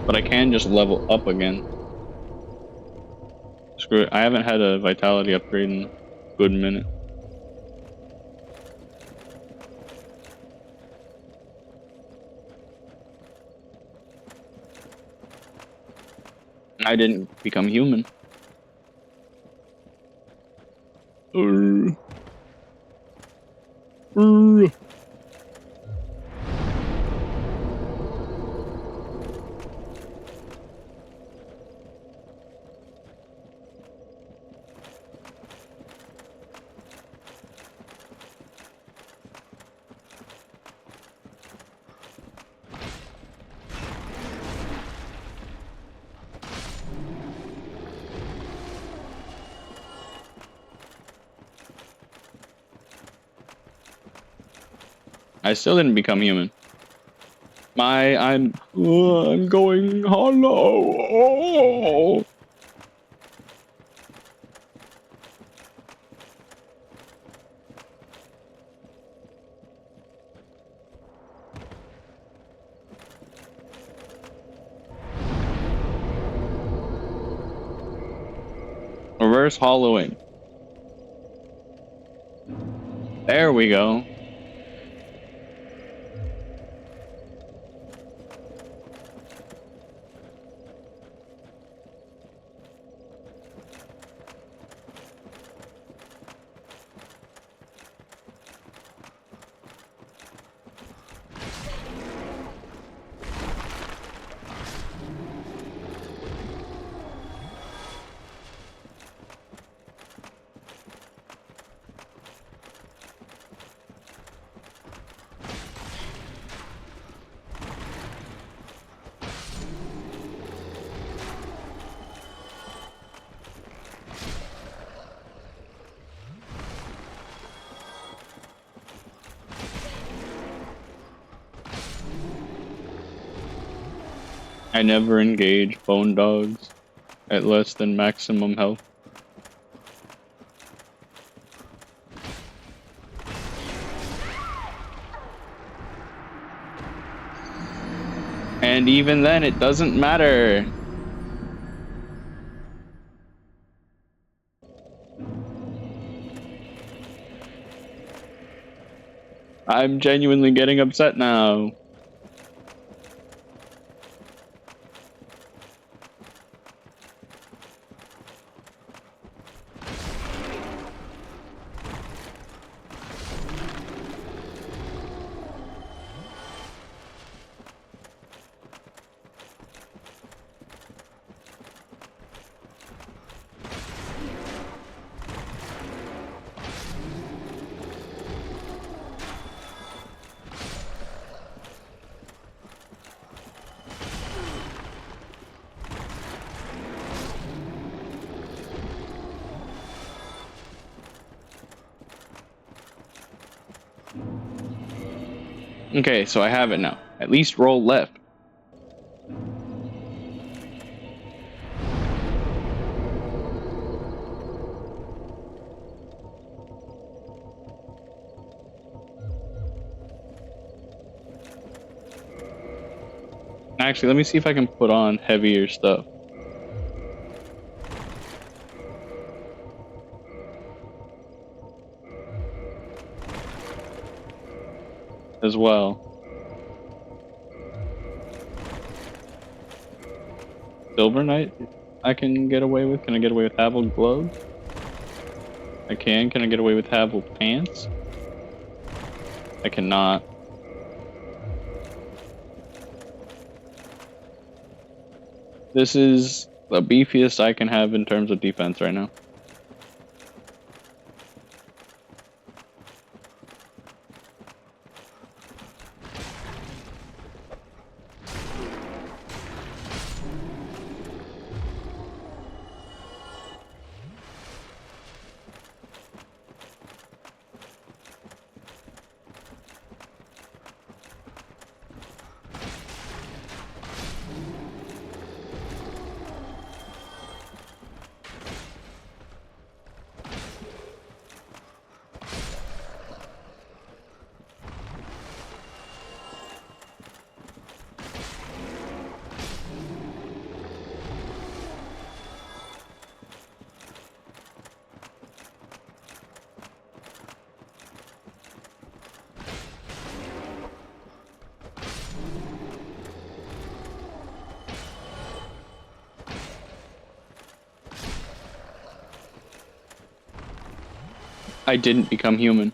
But I can just level up again. Screw it. I haven't had a vitality upgrade in a good minute. I didn't become human. I still didn't become human. I'm going hollow. reverse hollowing. There we go. I never engage bone dogs at less than maximum health. And even then, it doesn't matter. I'm genuinely getting upset now. Okay, so I have it now. At least roll left. Actually, let me see if I can put on heavier stuff. As well. Silver Knight, I can get away with. Can I get away with Havel gloves? I can. Can I get away with Havel pants? I cannot. This is the beefiest I can have in terms of defense right now. I didn't become human.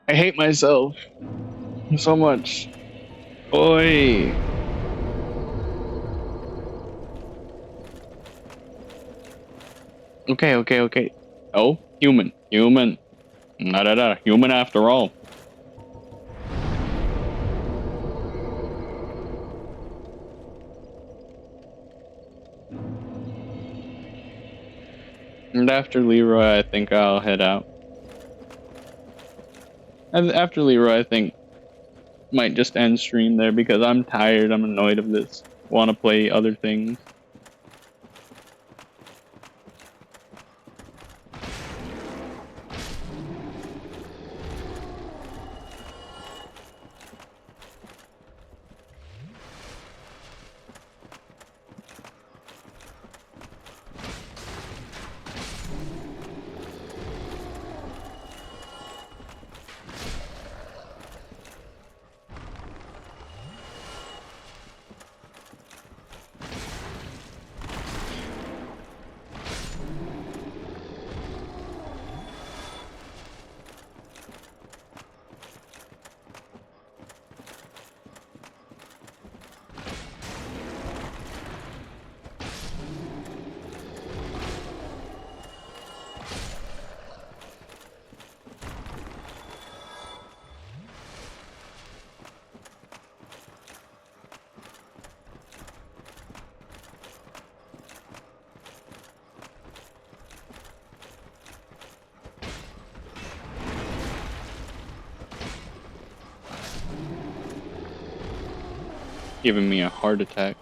I hate myself so much. Oi. Okay. Oh, human. Human. Human after all. And after Leroy, I think I'll head out. And after Leroy, I think might just end stream there because I'm tired. I'm annoyed of this. Want to play other things. Giving me a heart attack.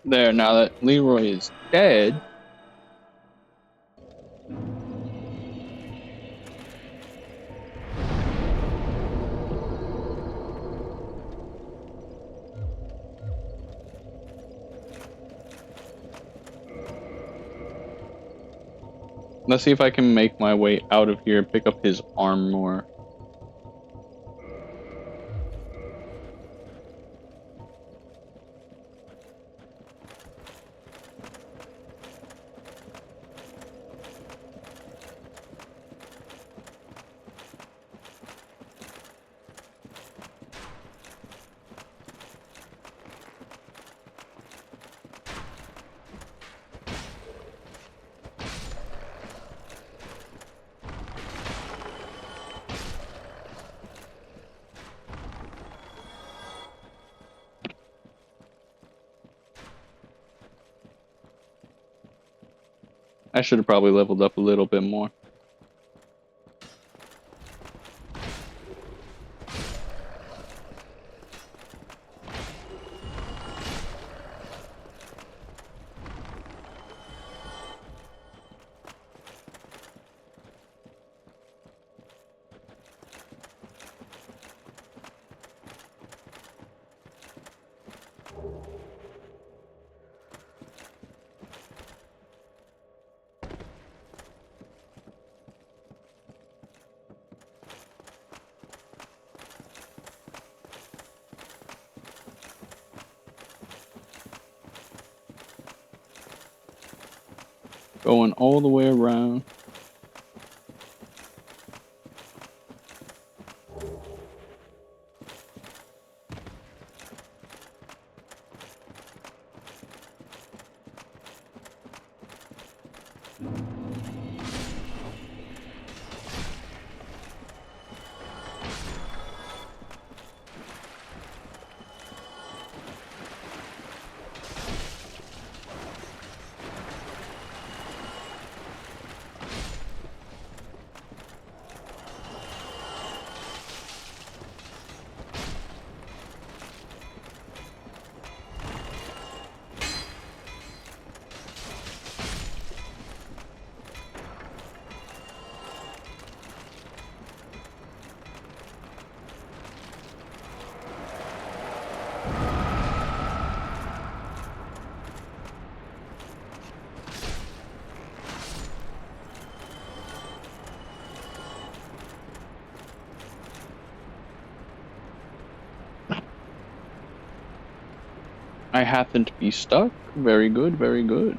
There, now that Leroy is dead. Let's see if I can make my way out of here and pick up his armor. I should have probably leveled up a little bit more. Going all the way around. I happen to be stuck. Very good, very good.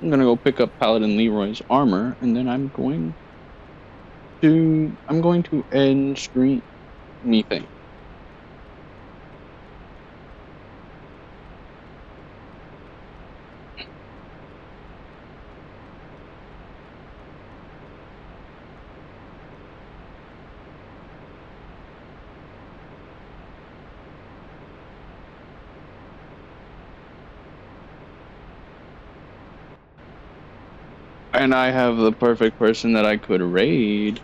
I'm gonna go pick up Paladin Leroy's armor, and then I'm going to end stream me thing. And I have the perfect person that I could raid.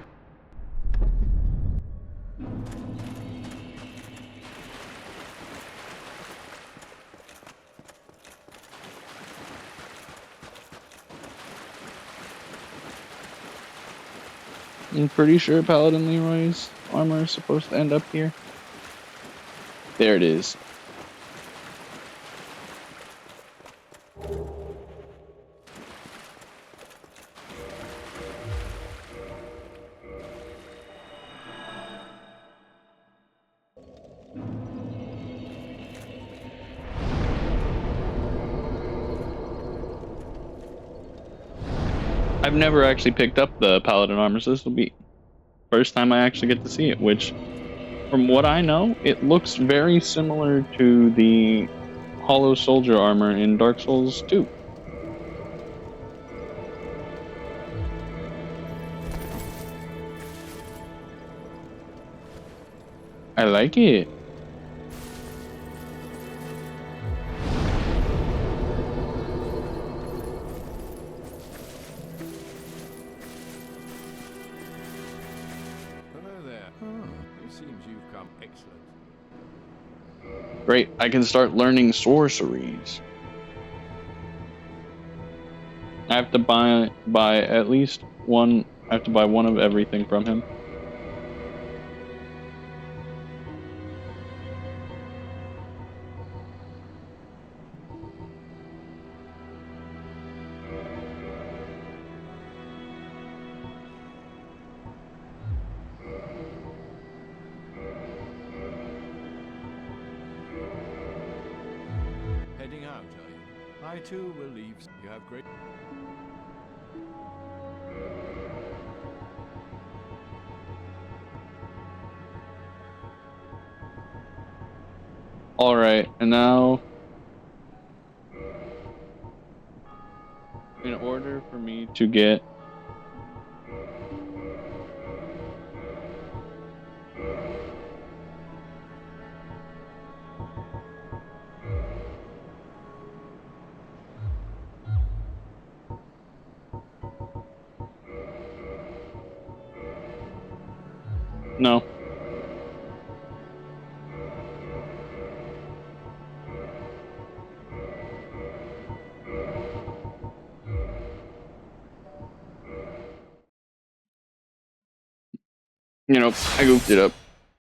I'm pretty sure Paladin Leroy's armor is supposed to end up here. There it is. I've never actually picked up the Paladin armor, so this will be first time I actually get to see it, which, from what I know, it looks very similar to the Hollow Soldier armor in Dark Souls 2. I like it. Hello there. It seems you've come excellent. Great, I can start learning sorceries. I have to buy at least one. I have to buy one of everything from him. Heading out, are you? I too will leave. You have great... All right, and now, in order for me to get no. I goofed it up.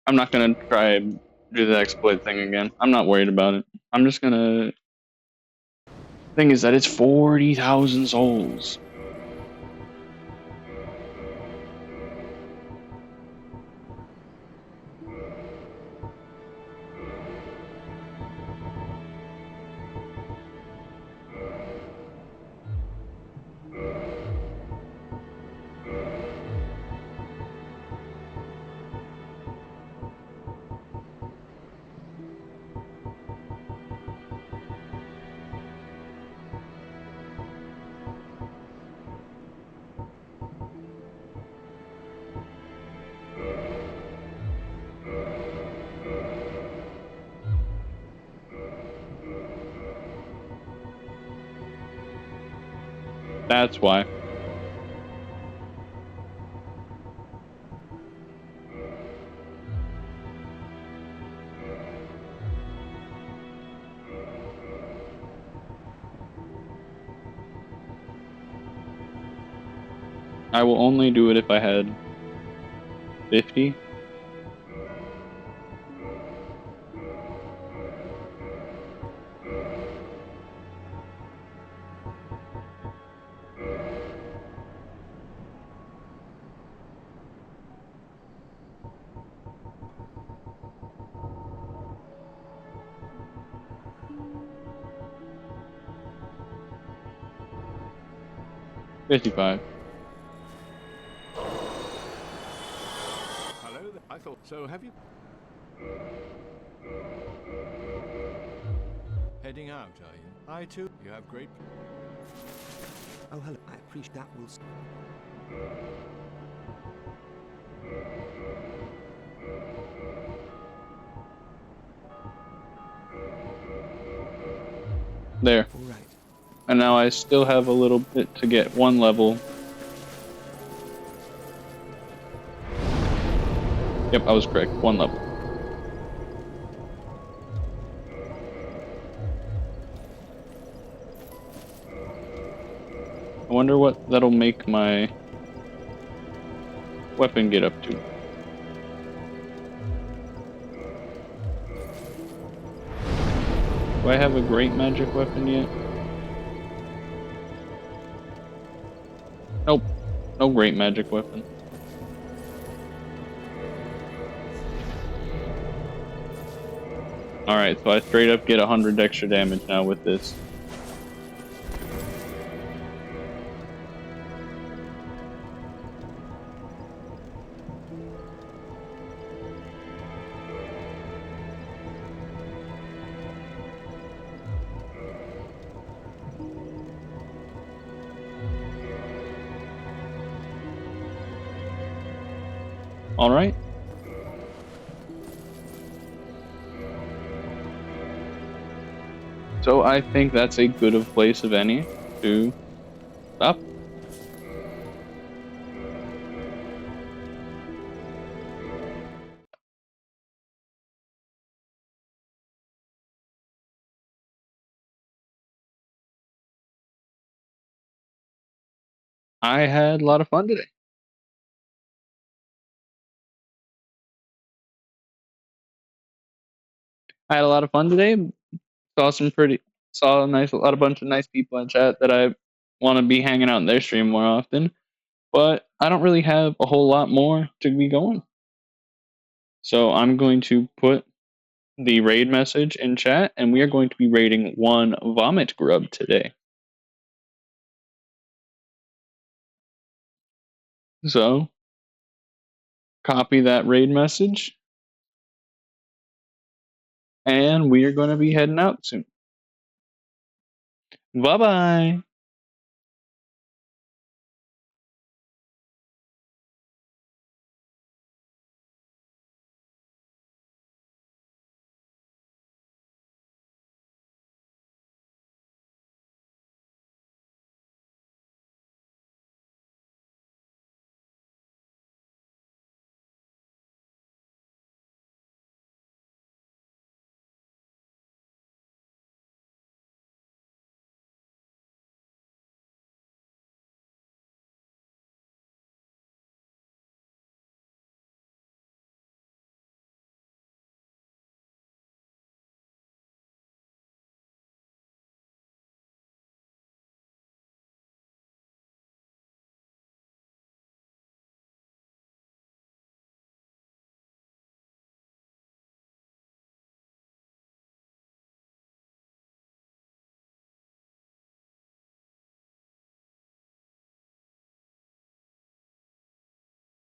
I'm not gonna try and do the exploit thing again. I'm not worried about it. I'm just gonna. Thing is that it's 40,000 souls. That's why. I will only do it if I had 50. $55. Hello there. I thought so. Have you? Heading out, are you? I too. You have great. Oh, hello. I appreciate that. Will. There. All right. And now I still have a little bit to get one level. Yep, I was correct. One level. I wonder what that'll make my weapon get up to. Do I have a great magic weapon yet? Nope. No great magic weapon. Alright, so I straight up get 100 extra damage now with this. Alright. So I think that's a good of place of any to stop. I had a lot of fun today. I had a lot of fun today. Saw a lot of bunch of nice people in chat that I want to be hanging out in their stream more often. But I don't really have a whole lot more to be going. So I'm going to put the raid message in chat, and we are going to be raiding one vomit grub today. So copy that raid message, and we are going to be heading out soon. Bye bye.